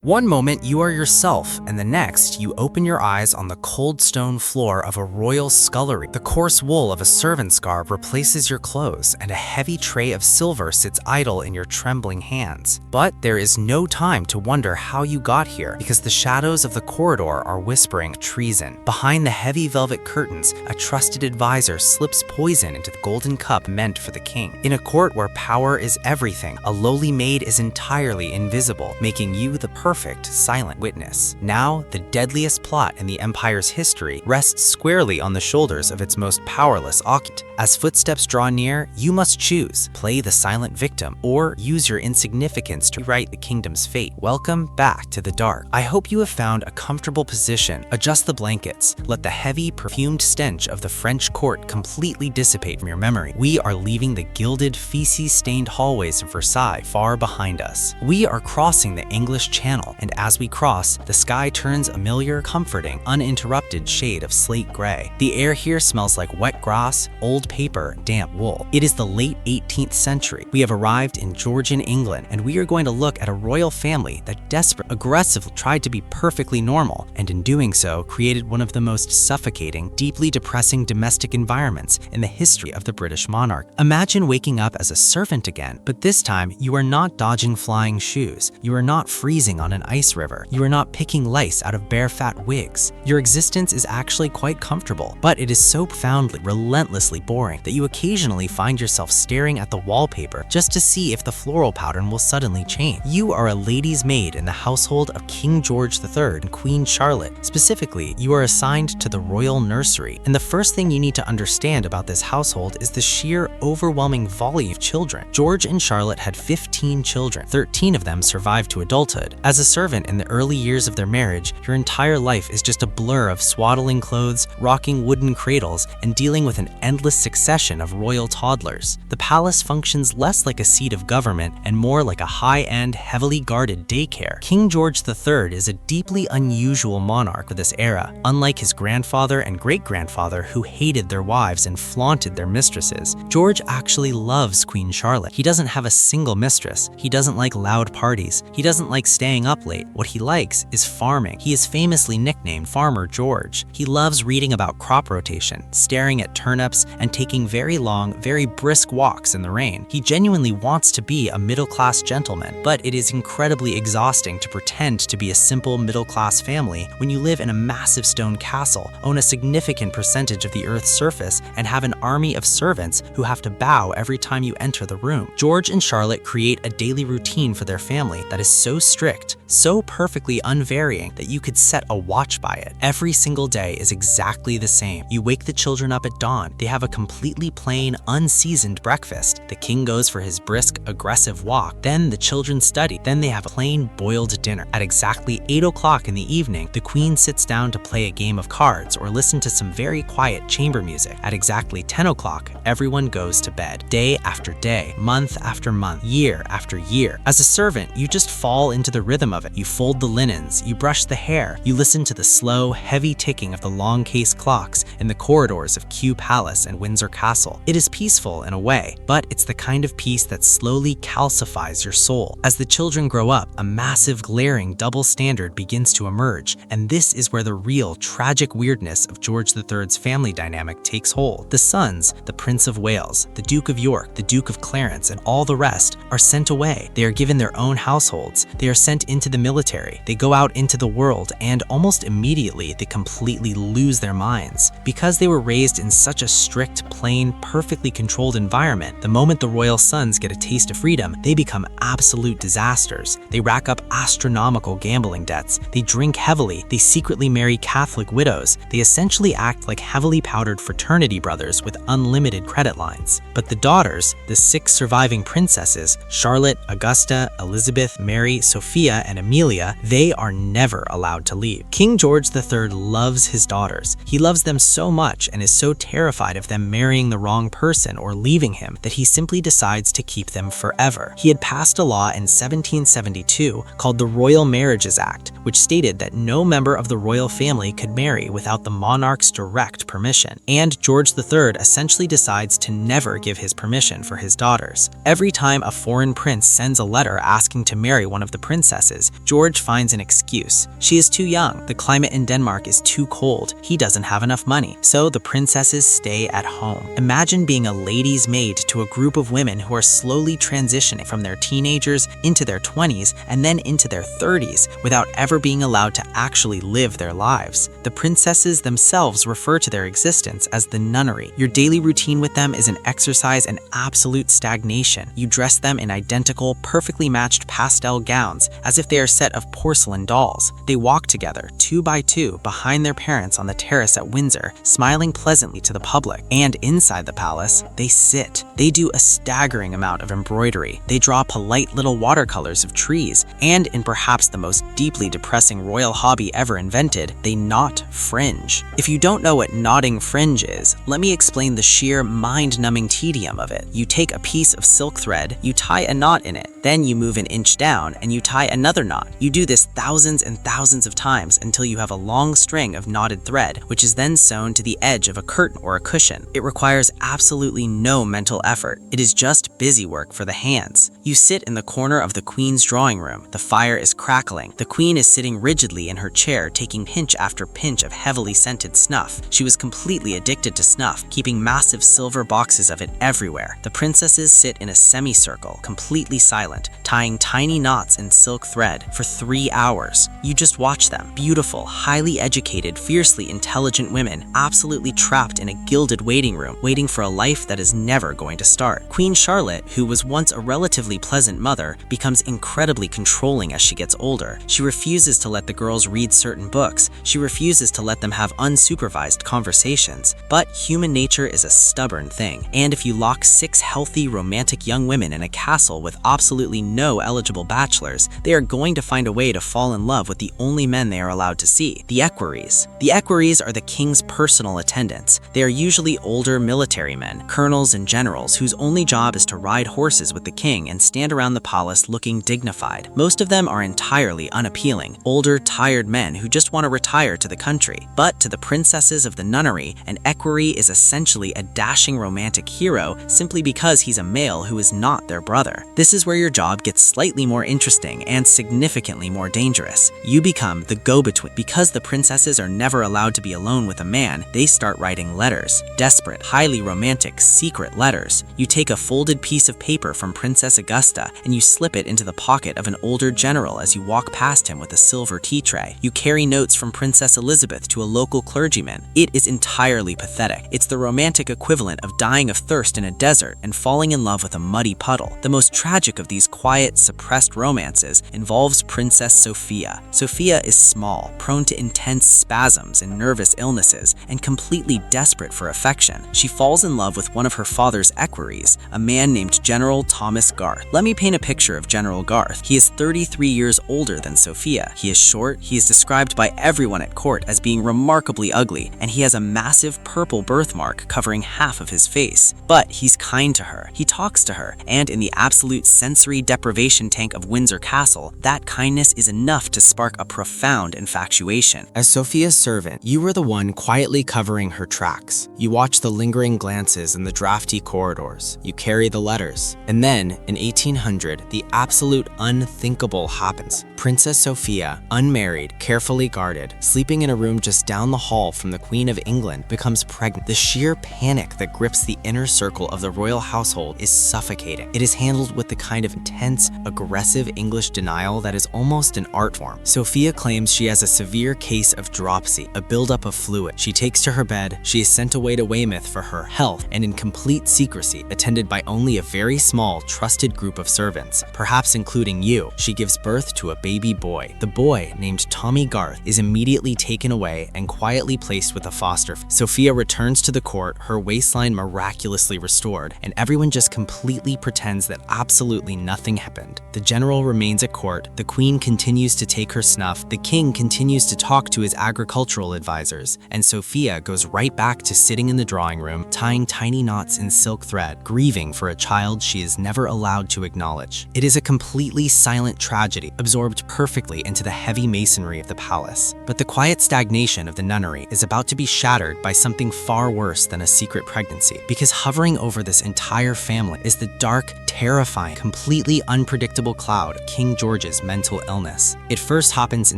One moment you are yourself, and the next you open your eyes on the cold stone floor of a royal scullery. The coarse wool of a servant's garb replaces your clothes, and a heavy tray of silver sits idle in your trembling hands. But there is no time to wonder how you got here, because the shadows of the corridor are whispering treason. Behind the heavy velvet curtains, a trusted advisor slips poison into the golden cup meant for the king. In a court where power is everything, a lowly maid is entirely invisible, making you the perfect silent witness. Now, the deadliest plot in the Empire's history rests squarely on the shoulders of its most powerless occupant. As footsteps draw near, you must choose: play the silent victim, or use your insignificance to rewrite the kingdom's fate. Welcome back to the dark. I hope you have found a comfortable position. Adjust the blankets. Let the heavy, perfumed stench of the French court completely dissipate from your memory. We are leaving the gilded, feces-stained hallways of Versailles far behind us. We are crossing the English Channel, and as we cross, the sky turns a familiar, comforting, uninterrupted shade of slate gray. The air here smells like wet grass, old paper, damp wool. It is the late 18th century. We have arrived in Georgian England, and we are going to look at a royal family that desperately, aggressively tried to be perfectly normal, and in doing so, created one of the most suffocating, deeply depressing domestic environments in the history of the British monarch. Imagine waking up as a servant again, but this time you are not dodging flying shoes. You are not freezing on an ice river. You are not picking lice out of bare fat wigs. Your existence is actually quite comfortable, but it is so profoundly, relentlessly boring that you occasionally find yourself staring at the wallpaper just to see if the floral pattern will suddenly change. You are a lady's maid in the household of King George III and Queen Charlotte. Specifically, you are assigned to the royal nursery, and the first thing you need to understand about this household is the sheer, overwhelming volume of children. George and Charlotte had 15 children. 13 of them survived to adulthood. As a servant in the early years of their marriage, your entire life is just a blur of swaddling clothes, rocking wooden cradles, and dealing with an endless succession of royal toddlers. The palace functions less like a seat of government and more like a high-end, heavily guarded daycare. King George III is a deeply unusual monarch of this era. Unlike his grandfather and great-grandfather who hated their wives and flaunted their mistresses, George actually loves Queen Charlotte. He doesn't have a single mistress. He doesn't like loud parties. He doesn't like staying up late. What he likes is farming. He is famously nicknamed Farmer George. He loves reading about crop rotation, staring at turnips, and taking very long, very brisk walks in the rain. He genuinely wants to be a middle-class gentleman, but it is incredibly exhausting to pretend to be a simple middle-class family when you live in a massive stone castle, own a significant percentage of the Earth's surface, and have an army of servants who have to bow every time you enter the room. George and Charlotte create a daily routine for their family that is so strict, so perfectly unvarying that you could set a watch by it. Every single day is exactly the same. You wake the children up at dawn. They have a completely plain, unseasoned breakfast. The king goes for his brisk, aggressive walk. Then the children study. Then they have a plain, boiled dinner. At exactly 8 o'clock in the evening, the queen sits down to play a game of cards or listen to some very quiet chamber music. At exactly 10 o'clock, everyone goes to bed. Day after day, month after month, year after year. As a servant, you just fall into the rhythm of it. You fold the linens, you brush the hair, you listen to the slow, heavy ticking of the long case clocks in the corridors of Coup Palace and Windsor Castle. It is peaceful in a way, but it's the kind of peace that slowly calcifies your soul. As the children grow up, a massive, glaring double standard begins to emerge, and this is where the real, tragic weirdness of George III's family dynamic takes hold. The sons, the Prince of Wales, the Duke of York, the Duke of Clarence, and all the rest are sent away. They are given their own households. They are sent into the military. They go out into the world, and almost immediately they completely lose their minds. Because they were raised in such a strict, plain, perfectly controlled environment, the moment the royal sons get a taste of freedom, they become absolute disasters. They rack up astronomical gambling debts. They drink heavily. They secretly marry Catholic widows. They essentially act like heavily powdered fraternity brothers with unlimited credit lines. But the daughters, the 6 surviving princesses, Charlotte, Augusta, Elizabeth, Mary, Sophia, and Amelia, they are never allowed to leave. King George III loves his daughters. He loves them so much and is so terrified of them marrying the wrong person or leaving him that he simply decides to keep them forever. He had passed a law in 1772 called the Royal Marriages Act, which stated that no member of the royal family could marry without the monarch's direct permission. And George III essentially decides to never give his permission for his daughters. Every time a foreign prince sends a letter asking to marry one of the princesses, princesses, George finds an excuse. She is too young. The climate in Denmark is too cold. He doesn't have enough money. So the princesses stay at home. Imagine being a lady's maid to a group of women who are slowly transitioning from their teenagers into their 20s and then into their 30s without ever being allowed to actually live their lives. The princesses themselves refer to their existence as the nunnery. Your daily routine with them is an exercise in absolute stagnation. You dress them in identical, perfectly matched pastel gowns as if they are a set of porcelain dolls. They walk together, 2 by 2, behind their parents on the terrace at Windsor, smiling pleasantly to the public. And inside the palace, they sit. They do a staggering amount of embroidery. They draw polite little watercolors of trees. And in perhaps the most deeply depressing royal hobby ever invented, they knot fringe. If you don't know what knotting fringe is, let me explain the sheer mind-numbing tedium of it. You take a piece of silk thread, you tie a knot in it, then you move an inch down and you tie another knot. You do this thousands and thousands of times until you have a long string of knotted thread, which is then sewn to the edge of a curtain or a cushion. It requires absolutely no mental effort. It is just busy work for the hands. You sit in the corner of the Queen's drawing room. The fire is crackling. The Queen is sitting rigidly in her chair, taking pinch after pinch of heavily scented snuff. She was completely addicted to snuff, keeping massive silver boxes of it everywhere. The princesses sit in a semicircle, completely silent, tying tiny knots in silk thread for 3 hours. You just watch them. Beautiful, highly educated, fiercely intelligent women, absolutely trapped in a gilded waiting room, waiting for a life that is never going to start. Queen Charlotte, who was once a relatively pleasant mother, becomes incredibly controlling as she gets older. She refuses to let the girls read certain books. She refuses to let them have unsupervised conversations. But human nature is a stubborn thing, and if you lock 6 healthy, romantic young women in a castle with absolutely no eligible bachelors, they are going to find a way to fall in love with the only men they are allowed to see, the equerries. The equerries are the king's personal attendants. They are usually older military men, colonels and generals whose only job is to ride horses with the king and stand around the palace looking dignified. Most of them are entirely unappealing, older, tired men who just want to retire to the country. But to the princesses of the nunnery, an equerry is essentially a dashing romantic hero simply because he's a male who is not their brother. This is where your job gets slightly more interesting and significantly more dangerous. You become the go-between. Because the princesses are never allowed to be alone with a man, they start writing letters. Desperate, highly romantic, secret letters. You take a folded piece of paper from Princess Augusta and you slip it into the pocket of an older general as you walk past him with a silver tea tray. You carry notes from Princess Elizabeth to a local clergyman. It is entirely pathetic. It's the romantic equivalent of dying of thirst in a desert and falling in love with a muddy puddle. The most tragic of these quiet, suppressed romances involves Princess Sophia. Sophia is small, prone to intense spasms and nervous illnesses, and completely desperate for affection. She falls in love with one of her father's equerries, a man named General Thomas Garth. Let me paint a picture of General Garth. He is 33 years older than Sophia. He is short, he is described by everyone at court as being remarkably ugly, and he has a massive purple birthmark covering half of his face. But he's kind to her. He talks to her, and in the absolute sensory deprivation tank of Windsor Castle, that kindness is enough to spark a profound infatuation. As Sophia's servant, you were the one quietly covering her tracks. You watch the lingering glances in the drafty corridors. You carry the letters. And then, in 1800, the absolute unthinkable happens. Princess Sophia, unmarried, carefully guarded, sleeping in a room just down the hall from the Queen of England, becomes pregnant. The sheer panic that grips the inner circle of the royal household is suffocating. It is handled with the kind of intense, aggressive English denial that is almost an art form. Sophia claims she has a severe case of dropsy, a buildup of fluid. She takes to her bed, she is sent away to Weymouth for her health, and in complete secrecy, attended by only a very small, trusted group of servants, perhaps including you, she gives birth to a baby boy. The boy, named Tommy Garth, is immediately taken away and quietly placed with a foster. Sophia returns to the court, her waistline miraculously restored, and everyone just completely pretends that absolutely nothing happened. The general remains at court, the queen continues to take her snuff, the king continues to talk to his agricultural advisors, and Sophia goes right back to sitting in the drawing room, tying tiny knots in silk thread, grieving for a child she is never allowed to acknowledge. It is a completely silent tragedy, absorbed perfectly into the heavy masonry of the palace. But the quiet stagnation of the nunnery is about to be shattered by something far worse than a secret pregnancy, because hovering over this entire family is the dark, terrifying, completely unpredictable cloud, King George's mental illness. It first happens in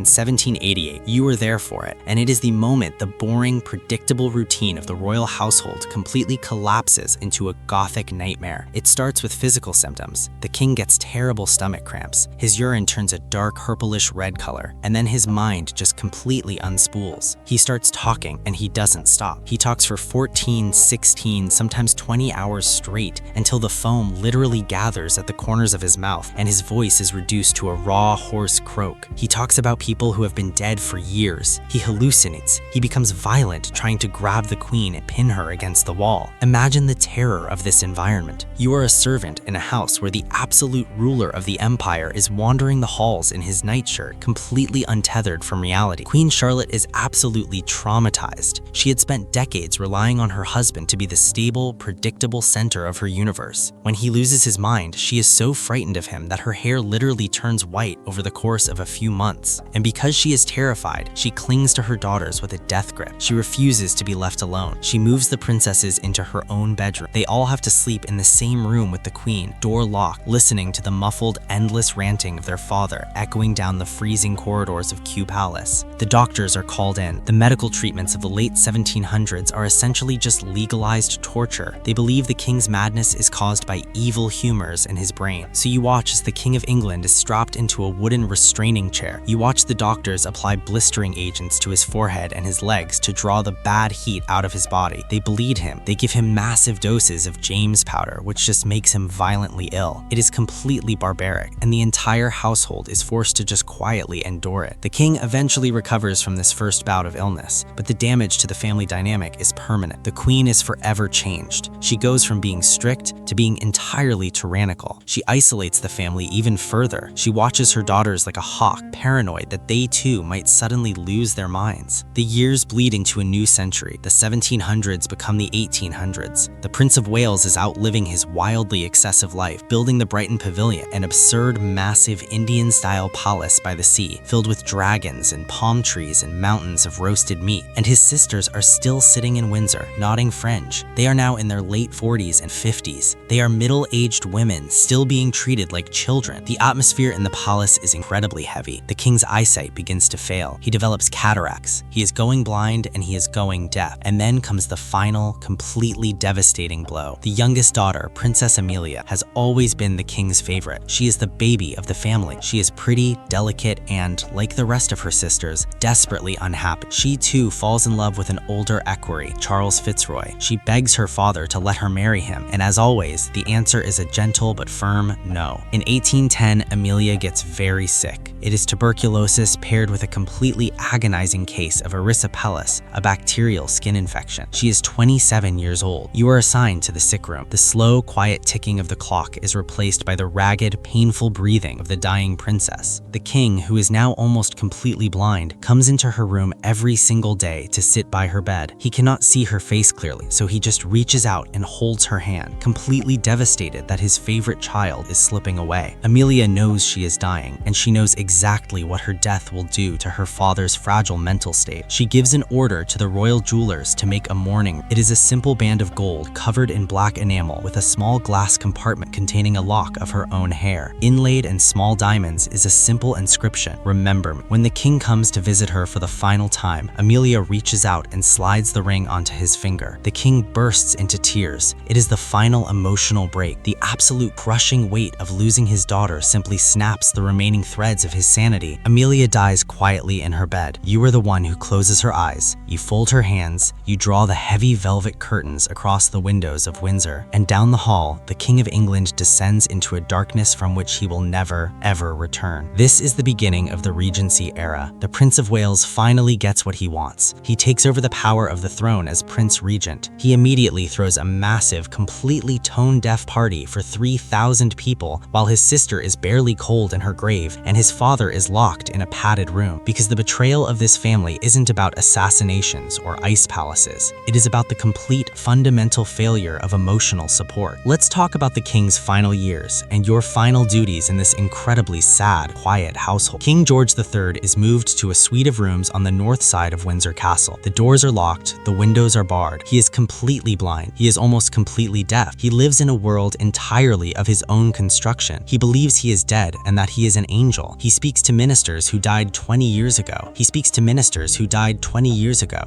1788. You were there for it, and it is the moment the boring, predictable routine of the royal household completely collapses into a gothic nightmare. It starts with physical symptoms. The king gets terrible stomach cramps. His urine turns a dark purplish red color, and then his mind just completely unspools. He starts talking, and he doesn't stop. He talks for 14, 16, sometimes 20 hours straight until the foam literally gathers at the corners of his mouth and his voice is reduced to a raw, hoarse croak. He talks about people who have been dead for years. He hallucinates. He becomes violent, trying to grab the queen and pin her against the wall. Imagine the terror of this environment. You are a servant in a house where the absolute ruler of the empire is wandering the halls in his nightshirt, completely untethered from reality. Queen Charlotte is absolutely traumatized. She had spent decades relying on her husband to be the stable, predictable center of her universe. When he loses his mind, she is so frightened of him that her hair literally turns white over the course of a few months. And because she is terrified, she clings to her daughters with a death grip. She refuses to be left alone. She moves the princesses into her own bedroom. They all have to sleep in the same room with the queen, door locked, listening to the muffled, endless ranting of their father echoing down the freezing corridors of Coup Palace. The doctors are called in. The medical treatments of the late 1700s are essentially just legalized torture. They believe the king's madness is caused by evil humors in his brain. So you watch as the King of England is strapped into a wooden restraining chair. You watch the doctors apply blistering agents to his forehead and his legs to draw the bad heat out of his body. They bleed him. They give him massive doses of James powder, which just makes him violently ill. It is completely barbaric, and the entire household is forced to just quietly endure it. The king eventually recovers from this first bout of illness, but the damage to the family dynamic is permanent. The queen is forever changed. She goes from being strict to being entirely tyrannical. She isolates the family even further. She watches her daughters like a hawk, paranoid that they too might suddenly lose their minds. The years bleed into a new century. The 1700s become the 1800s. The Prince of Wales is outliving his wildly excessive life, building the Brighton Pavilion, an absurd, massive Indian-style palace by the sea, filled with dragons and palm trees and mountains of roasted meat. And his sisters are still sitting in Windsor, nodding French. They are now in their late 40s and 50s. They are middle-aged women, still being treated like children. The atmosphere in the palace is incredibly heavy. The king's eyesight begins to fail. He develops cataracts. He is going blind and he is going deaf. And then comes the final, completely devastating blow. The youngest daughter, Princess Amelia, has always been the king's favorite. She is the baby of the family. She is pretty, delicate, and, like the rest of her sisters, desperately unhappy. She too falls in love with an older equerry, Charles Fitzroy. She begs her father to let her marry him, and as always, the answer is a gentle but firm no. In 1810, Amelia gets very sick. It is tuberculosis paired with a completely agonizing case of erysipelas, a bacterial skin infection. She is 27 years old. You are assigned to the sick room. The slow, quiet ticking of the clock is replaced by the ragged, painful breathing of the dying princess. The king, who is now almost completely blind, comes into her room every single day to sit by her bed. He cannot see her face clearly, so he just reaches out and holds her hand, completely devastated that his favorite child is slipping away. Amelia knows she is dying, and she knows exactly what her death will do to her father's fragile mental state. She gives an order to the royal jewelers to make a mourning. It is a simple band of gold covered in black enamel with a small glass compartment containing a lock of her own hair. Inlaid in small diamonds is a simple inscription, "Remember me." When the king comes to visit her for the final time, Amelia reaches out and slides the ring onto his finger. The king bursts into tears. It is the final emotional break. The absolute crushing weight of losing his daughter simply snaps the remaining threads of his sanity. Amelia dies quietly in her bed. You are the one who closes her eyes. You fold her hands. You draw the heavy velvet curtains across the windows of Windsor. And down the hall, the King of England descends into a darkness from which he will never, ever return. This is the beginning of the Regency era. The Prince of Wales finally gets what he wants. He takes over the power of the throne as Prince Regent. He immediately throws a massive, completely tone-deaf party for 3,000 people while his sister is barely cold in her grave and his father is locked in a padded room. Because the betrayal of this family isn't about assassinations or ice palaces. It is about the complete, fundamental failure of emotional support. Let's talk about the king's final years and your final duties in this incredibly sad, quiet household. King George III is moved to a suite of rooms on the north side of Windsor Castle. The doors are locked, the windows are barred. He is completely blind. He is almost completely deaf. He lives in a world entirely entirely of his own construction. He believes he is dead and that he is an angel. He speaks to ministers who died 20 years ago.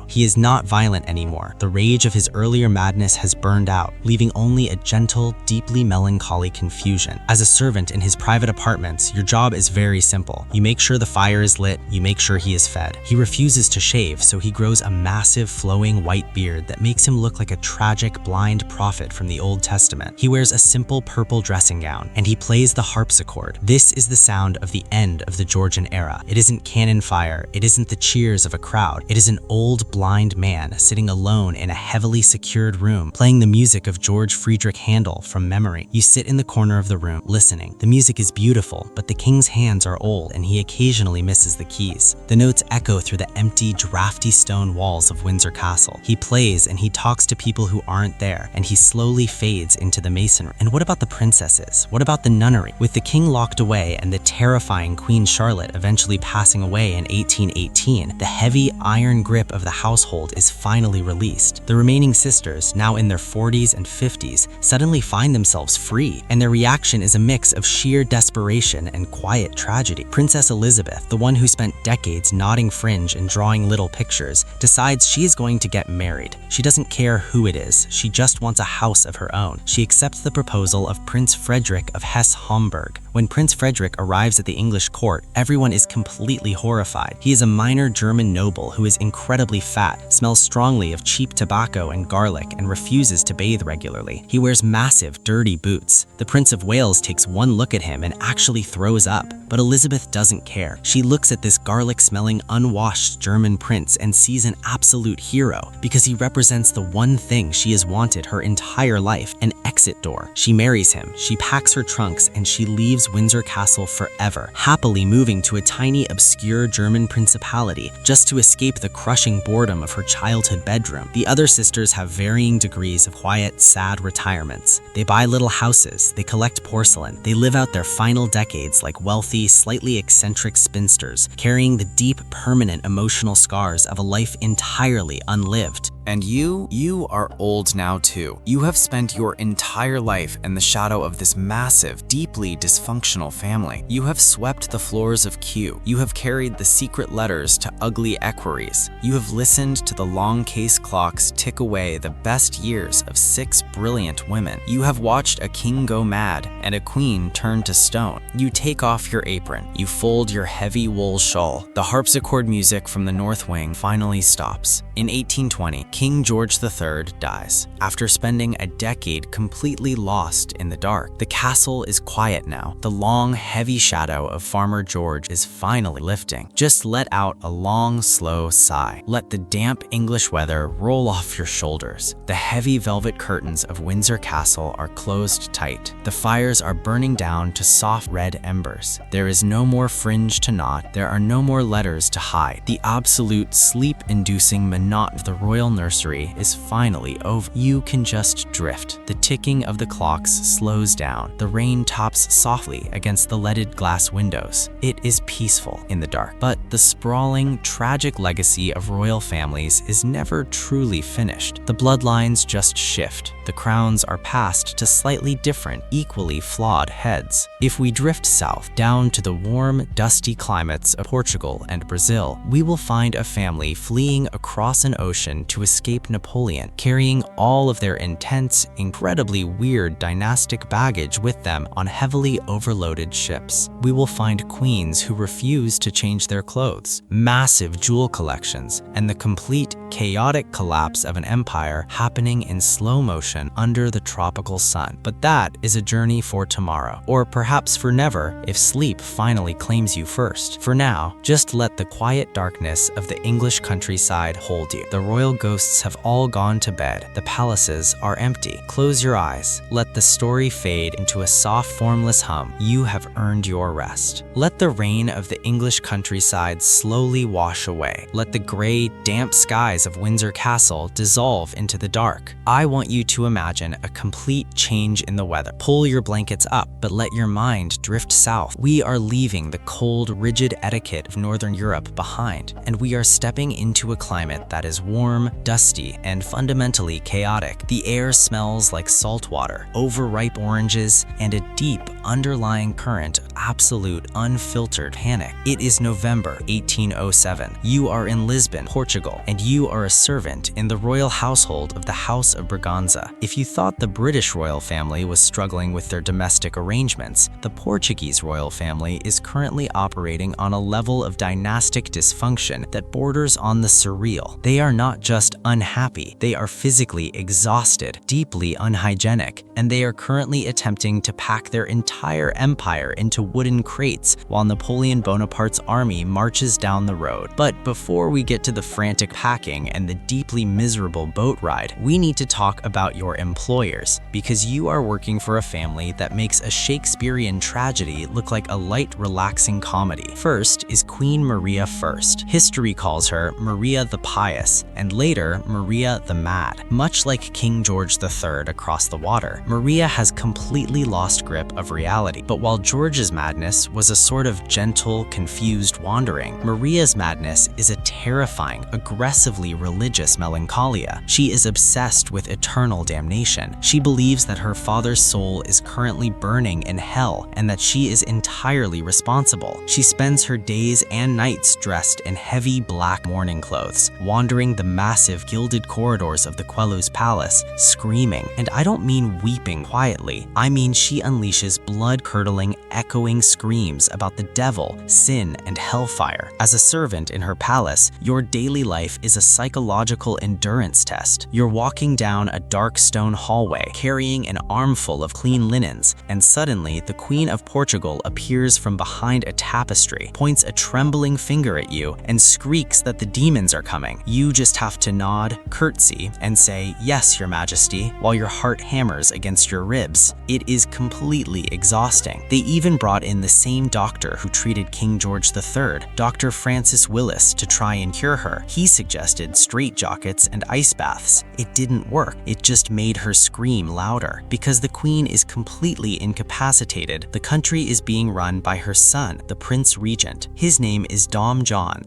He is not violent anymore. The rage of his earlier madness has burned out, leaving only a gentle, deeply melancholy confusion. As a servant in his private apartments, your job is very simple. You make sure the fire is lit, you make sure he is fed. He refuses to shave, so he grows a massive flowing white beard that makes him look like a tragic blind prophet from the Old Testament. He wears a simple purple dressing gown, and he plays the harpsichord. This is the sound of the end of the Georgian era. It isn't cannon fire, it isn't the cheers of a crowd. It is an old blind man sitting alone in a heavily secured room, playing the music of George Friedrich Handel from memory. You sit in the corner of the room, listening. The music is beautiful, but the king's hands are old and he occasionally misses the keys. The notes echo through the empty, drafty stone walls of Windsor Castle. He plays and he talks to people who aren't there, and he slowly fades into the masonry. And what about the princesses? What about the nunnery? With the king locked away and the terrifying Queen Charlotte eventually passing away in 1818, the heavy iron grip of the household is finally released. The remaining sisters, now in their 40s and 50s, suddenly find themselves free, and their reaction is a mix of sheer desperation and quiet tragedy. Princess Elizabeth, the one who spent decades knotting fringe and drawing little pictures, decides she is going to get married. She doesn't care who it is, she just wants a house of her own. She accepts the proposal of Prince Frederick of Hesse-Homburg. When Prince Frederick arrives at the English court, everyone is completely horrified. He is a minor German noble who is incredibly fat, smells strongly of cheap tobacco and garlic, and refuses to bathe regularly. He wears massive, dirty boots. The Prince of Wales takes one look at him and actually throws up. But Elizabeth doesn't care. She looks at this garlic-smelling, unwashed German prince and sees an absolute hero because he represents the one thing she has wanted her entire life, an exit door. She marries him, she packs her trunks, and she leaves Windsor Castle forever, happily moving to a tiny, obscure German principality just to escape the crushing boredom of her childhood bedroom. The other sisters have varying degrees of quiet, sad retirements. They buy little houses, they collect porcelain, they live out their final decades like wealthy, slightly eccentric spinsters, carrying the deep, permanent emotional scars of a life entirely unlived. And you are old now too. You have spent your entire life in the shadow of this massive, deeply dysfunctional family. You have swept the floors of Coup. You have carried the secret letters to ugly equerries. You have listened to the long case clocks tick away the best years of 6 brilliant women. You have watched a king go mad and a queen turn to stone. You take off your apron. You fold your heavy wool shawl. The harpsichord music from the North Wing finally stops. In 1820, King George III dies. After spending a decade completely lost in the dark, the castle is quiet now. The long, heavy shadow of Farmer George is finally lifting. Just let out a long, slow sigh. Let the damp English weather roll off your shoulders. The heavy velvet curtains of Windsor Castle are closed tight. The fires are burning down to soft red embers. There is no more fringe to knot. There are no more letters to hide. The absolute sleep-inducing monotony of the royal nursery is finally over. You can just drift. The ticking of the clocks slows down. The rain tops softly against the leaded glass windows. It is peaceful in the dark. But the sprawling, tragic legacy of royal families is never truly finished. The bloodlines just shift. The crowns are passed to slightly different, equally flawed heads. If we drift south, down to the warm, dusty climates of Portugal and Brazil, we will find a family fleeing across an ocean to escape Napoleon, carrying all of their intense, incredibly weird dynastic baggage with them on heavily overloaded ships. We will find queens who refuse to change their clothes, massive jewel collections, and the complete, chaotic collapse of an empire happening in slow motion under the tropical sun. But that is a journey for tomorrow, or perhaps for never if sleep finally claims you first. For now, just let the quiet darkness of the English countryside hold you. The royal ghosts have all gone to bed. The palaces are empty. Close your eyes. Let the story fade into a soft, formless hum. You have earned your rest. Let the rain of the English countryside slowly wash away. Let the gray, damp skies of Windsor Castle dissolve into the dark. I want you to imagine a complete change in the weather. Pull your blankets up, but let your mind drift south. We are leaving the cold, rigid etiquette of Northern Europe behind, and we are stepping into a climate that is warm, dusty and fundamentally chaotic. The air smells like salt water, overripe oranges, and a deep underlying current of absolute unfiltered panic. It is November 1807. You are in Lisbon, Portugal, and you are a servant in the royal household of the House of Braganza. If you thought the British royal family was struggling with their domestic arrangements, the Portuguese royal family is currently operating on a level of dynastic dysfunction that borders on the surreal. They are not just unhappy, they are physically exhausted, deeply unhygienic, and they are currently attempting to pack their entire empire into wooden crates while Napoleon Bonaparte's army marches down the road. But before we get to the frantic packing and the deeply miserable boat ride, we need to talk about your employers, because you are working for a family that makes a Shakespearean tragedy look like a light, relaxing comedy. First is Queen Maria I. History calls her Maria the Pious, and later Maria the Mad. Much like King George III across the water, Maria has completely lost grip of reality. But while George's madness was a sort of gentle, confused wandering, Maria's madness is a terrifying, aggressively religious melancholia. She is obsessed with eternal damnation. She believes that her father's soul is currently burning in hell and that she is entirely responsible. She spends her days and nights dressed in heavy black mourning clothes, wandering the massive gilded corridors of the Queluz Palace, screaming. And I don't mean weeping quietly. I mean she unleashes blood-curdling, echoing screams about the devil, sin, and hellfire. As a servant in her palace, your daily life is a psychological endurance test. You're walking down a dark stone hallway, carrying an armful of clean linens, and suddenly the Queen of Portugal appears from behind a tapestry, points a trembling finger at you, and shrieks that the demons are coming. You just have to nod, curtsy, and say, "Yes, Your Majesty," while your heart hammers against your ribs. It is completely exhausting. They even brought in the same doctor who treated King George III, Dr. Francis Willis, to try and cure her. He suggested straitjackets and ice baths. It didn't work. It just made her scream louder. Because the Queen is completely incapacitated, the country is being run by her son, the Prince Regent. His name is Dom John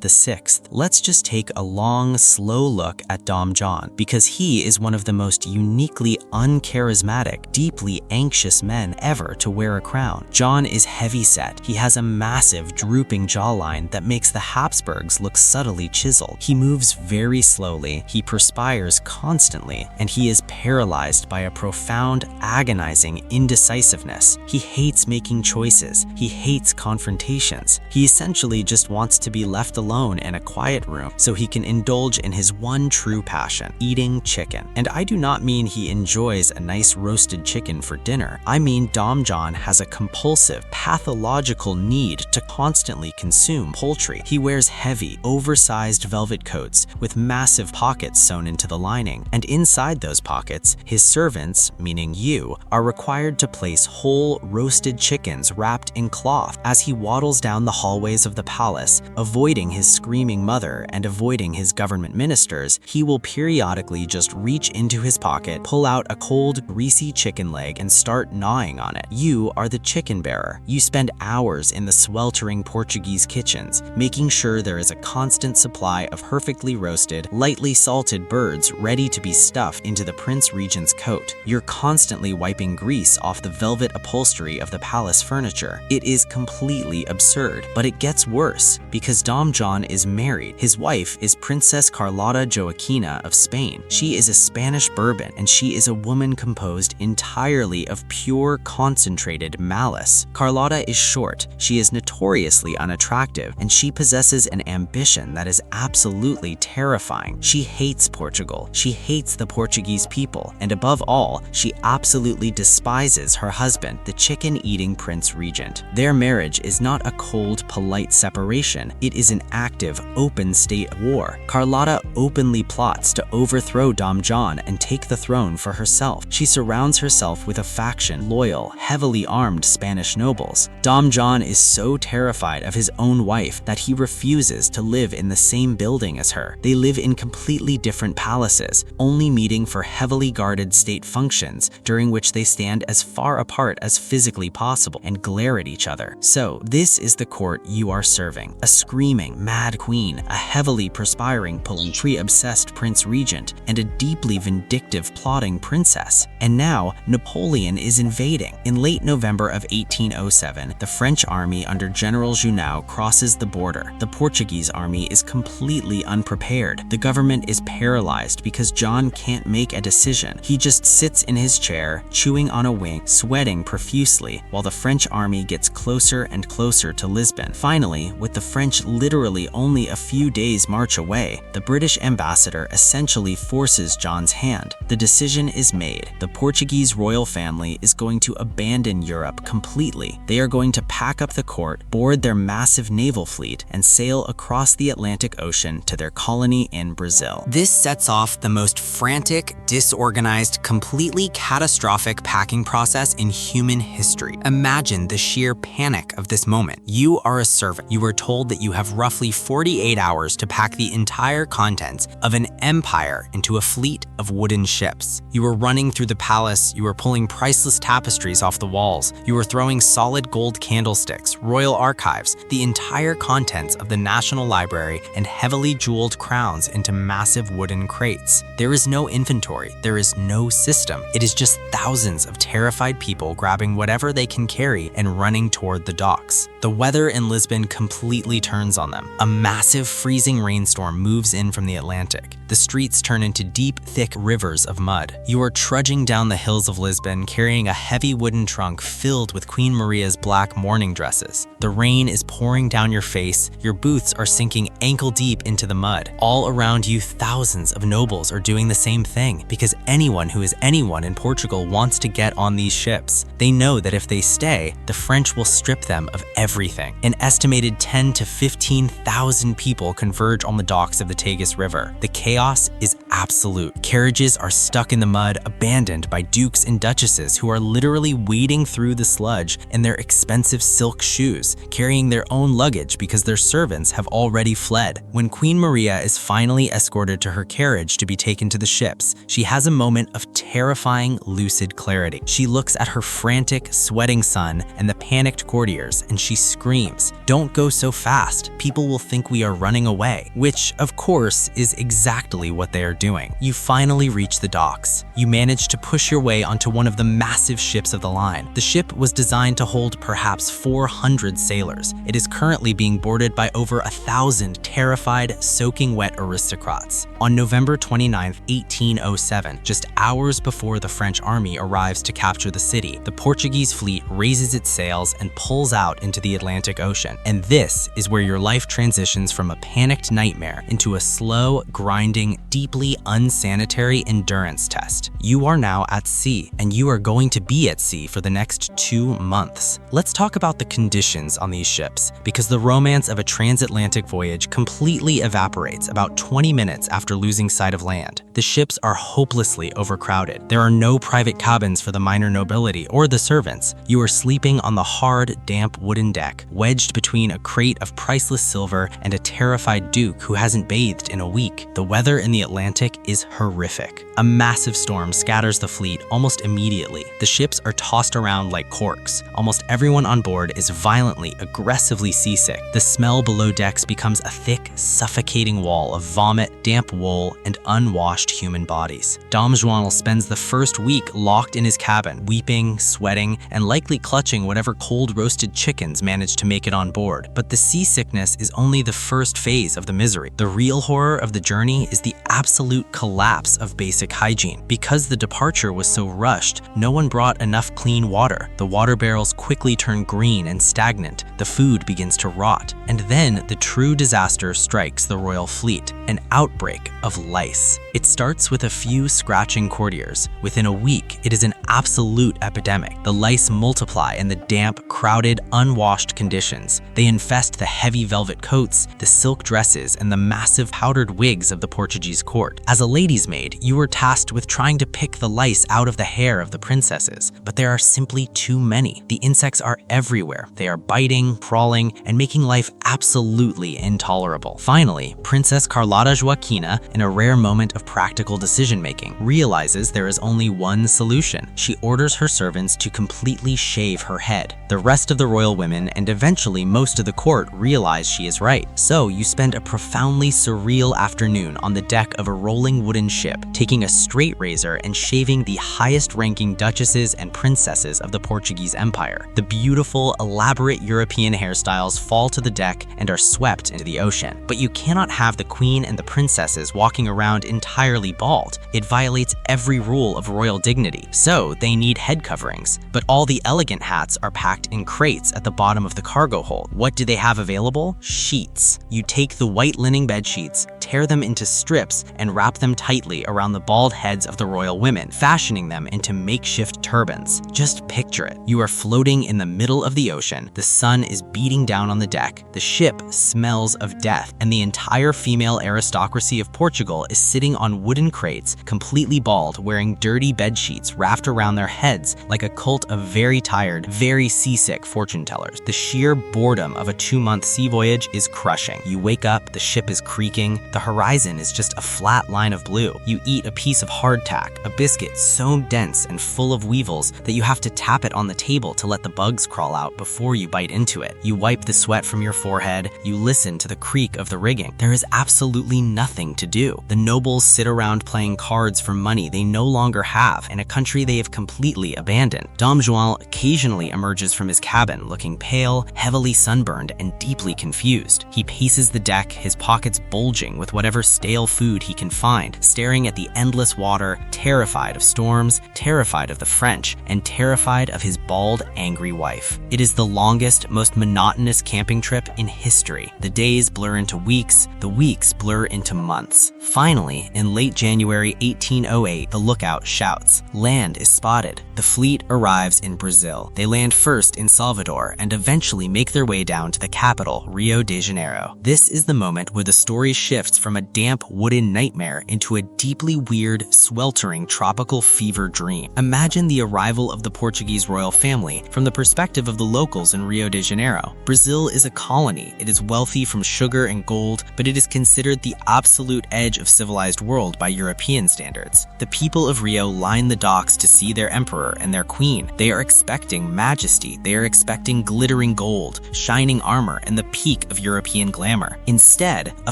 VI. Let's just take a long, slow look at Dom John, because he is one of the most uniquely uncharismatic, deeply anxious men ever to wear a crown. John is heavy-set. He has a massive, drooping jawline that makes the Habsburgs look subtly chiseled. He moves very slowly, he perspires constantly, and he is paralyzed by a profound, agonizing indecisiveness. He hates making choices. He hates confrontations. He essentially just wants to be left alone in a quiet room so he can indulge in his one true passion, eating chicken. And I do not mean he enjoys a nice roasted chicken for dinner. I mean Dom John has a compulsive, pathological need to constantly consume poultry. He wears heavy, oversized velvet coats with massive pockets sewn into the lining, and inside those pockets, his servants, meaning you, are required to place whole roasted chickens wrapped in cloth. As he waddles down the hallways of the palace, avoiding his screaming mother and avoiding his government ministers, he will periodically just reach into his pocket, pull out a cold, greasy chicken leg, and start gnawing on it. You are the chicken bearer. You spend hours in the sweltering Portuguese kitchens, making sure there is a constant supply of perfectly roasted, lightly salted birds ready to be stuffed into the Prince Regent's coat. You're constantly wiping grease off the velvet upholstery of the palace furniture. It is completely absurd, but it gets worse because Dom John is married. His wife is Princess Carlota Joaquina of Spain. She is a Spanish Bourbon, and she is a woman composed entirely of pure, concentrated malice. Carlota is short, she is notoriously unattractive, and she possesses an ambition that is absolutely terrifying. She hates Portugal, she hates the Portuguese people, and above all, she absolutely despises her husband, the chicken-eating Prince Regent. Their marriage is not a cold, polite separation. It is an active, open state of war. Carlota openly plots to overthrow Dom John and take the throne for herself. She surrounds herself with a faction loyal, heavily armed Spanish nobles. Dom John is so terrified of his own wife that he refuses to live in the same building as her. They live in completely different palaces, only meeting for heavily guarded state functions, during which they stand as far apart as physically possible and glare at each other. So, this is the court you are serving. A screaming, mad queen, a heavily perspiring police country-obsessed Prince Regent and a deeply vindictive plotting princess. And now, Napoleon is invading. In late November of 1807, the French army under General Junot crosses the border. The Portuguese army is completely unprepared. The government is paralyzed because John can't make a decision. He just sits in his chair, chewing on a wing, sweating profusely, while the French army gets closer and closer to Lisbon. Finally, with the French literally only a few days' march away, the British ambassador essentially forces John's hand. The decision is made. The Portuguese royal family is going to abandon Europe completely. They are going to pack up the court, board their massive naval fleet, and sail across the Atlantic Ocean to their colony in Brazil. This sets off the most frantic, disorganized, completely catastrophic packing process in human history. Imagine the sheer panic of this moment. You are a servant. You are told that you have roughly 48 hours to pack the entire contents of an empire into a fleet of wooden ships. You are running through the palace. You are pulling priceless tapestries off the walls. You are throwing solid gold candlesticks, royal archives, the entire contents of the National Library, and heavily jeweled crowns into massive wooden crates. There is no inventory. There is no system. It is just thousands of terrified people grabbing whatever they can carry and running toward the docks. The weather in Lisbon completely turns on them. A massive freezing rainstorm moves in from the Atlantic. The streets turn into deep, thick rivers of mud. You are trudging down the hills of Lisbon carrying a heavy wooden trunk filled with Queen Maria's black mourning dresses. The rain is pouring down your face. Your boots are sinking ankle deep into the mud. All around you, thousands of nobles are doing the same thing because anyone who is anyone in Portugal wants to get on these ships. They know that if they stay, the French will strip them of everything. An estimated 10 to 15,000 people converge on the docks of the Tagus River. The chaos is absolute. Carriages are stuck in the mud, abandoned by dukes and duchesses who are literally wading through the sludge in their expensive silk shoes, carrying their own luggage because their servants have already fled. When Queen Maria is finally escorted to her carriage to be taken to the ships, she has a moment of terrifying, lucid clarity. She looks at her frantic, sweating son and the panicked courtiers, and she screams, "Don't go so fast. People will think we are running away," which, of course, is exactly what they are doing. You finally reach the docks. You manage to push your way onto one of the massive ships of the line. The ship was designed to hold perhaps 400 sailors. It is currently being boarded by over 1,000 terrified, soaking wet aristocrats. On November 29, 1807, just hours before the French army arrives to capture the city, the Portuguese fleet raises its sails and pulls out into the Atlantic Ocean. And this is where your life transitions from a panicked nightmare into a slow, grinding, deeply unsanitary endurance test. You are now at sea, and you are going to be at sea for the next 2 months. Let's talk about the conditions on these ships, because the romance of a transatlantic voyage completely evaporates about 20 minutes after losing sight of land. The ships are hopelessly overcrowded. There are no private cabins for the minor nobility or the servants. You are sleeping on the hard, damp wooden deck, wedged between a crate of priceless silver and a terrified duke who hasn't bathed in a week. The weather in the Atlantic is horrific. A massive storm scatters the fleet almost immediately. The ships are tossed around like corks. Almost everyone on board is violently, aggressively seasick. The smell below decks becomes a thick, suffocating wall of vomit, damp wool, and unwashed human bodies. Dom Joanel spends the first week locked in his cabin, weeping, sweating, and likely clutching whatever cold roasted chickens managed to make it on board. But the seasickness is only the first phase of the misery. The real horror of the journey is the absolute collapse of basic hygiene. Because the departure was so rushed, no one brought enough clean water. The water barrels quickly turn green and stagnant. The food begins to rot. And then the true disaster strikes the royal fleet, an outbreak of lice. It starts with a few scratching courtiers. Within a week, it is an absolute epidemic. The lice multiply in the damp, crowded, unwashed conditions. They infest the heavy velvet coats, the silk dresses, and the massive powdered wigs of the Portuguese court. As a lady's maid, you were tasked with trying to pick the lice out of the hair of the princesses, but there are simply too many. The insects are everywhere. They are biting, crawling, and making life absolutely intolerable. Finally, Princess Carlotta Joaquina, in a rare moment of practical decision-making, realizes there is only one solution. She orders her servants to completely shave her head. The rest of the royal women and eventually most of the court realize she is right. So you spend a profoundly surreal afternoon on the deck of a rolling wooden ship, taking a straight razor and shaving the highest-ranking duchesses and princesses of the Portuguese Empire. The beautiful, elaborate European hairstyles fall to the deck and are swept into the ocean. But you cannot have the queen and the princesses walking around entirely bald. It violates every rule of royal dignity. So they need head coverings. But all the elegant hats are packed in crates at the bottom of the cargo hold. What do they have available? Sheets. You take the white linen bed sheets, tear them into strips, and wrap them tightly around the bald heads of the royal women, fashioning them into makeshift turbans. Just picture it. You are floating in the middle of the ocean, the sun is beating down on the deck, the ship smells of death, and the entire female aristocracy of Portugal is sitting on wooden crates, completely bald, wearing dirty bed sheets wrapped around their heads like a cult of very tired, very seasick fortune tellers. The sheer boredom of a 2-month sea voyage is crushing. You wake up, the ship is creaking, the horizon is just a flat line of blue. You eat a piece of hardtack, a biscuit so dense and full of weevils that you have to tap it on the table to let the bugs crawl out before you bite into it. You wipe the sweat from your forehead, you listen to the creak of the rigging. There is absolutely nothing to do. The nobles sit around playing cards for money they no longer have in a country they have completely abandoned. Dom João occasionally emerges from his cabin looking pale, heavily sunburned, and deeply confused. He paces the deck, his pockets bulging with whatever stale food he can find, staring at the endless water, terrified of storms, terrified of the French, and terrified of his bald, angry wife. It is the longest, most monotonous camping trip in history. The days blur into weeks, the weeks blur into months. Finally, in late January 1808, the lookout shouts, "Land is spotted." The fleet arrives in Brazil. They land first in Salvador and eventually make their way down to the capital, Rio de Janeiro. This is the moment where the story shifts from a damp wooden nightmare into a deeply weird, sweltering tropical fever dream. Imagine the arrival of the Portuguese royal family from the perspective of the locals in Rio de Janeiro. Brazil is a colony. It is wealthy from sugar and gold, but it is considered the absolute edge of civilized world by European standards. The people of Rio line the docks to see their emperor and their queen. They are expecting majesty. They are expecting glittering gold, shining armor, and the peak of European glamour. Instead, a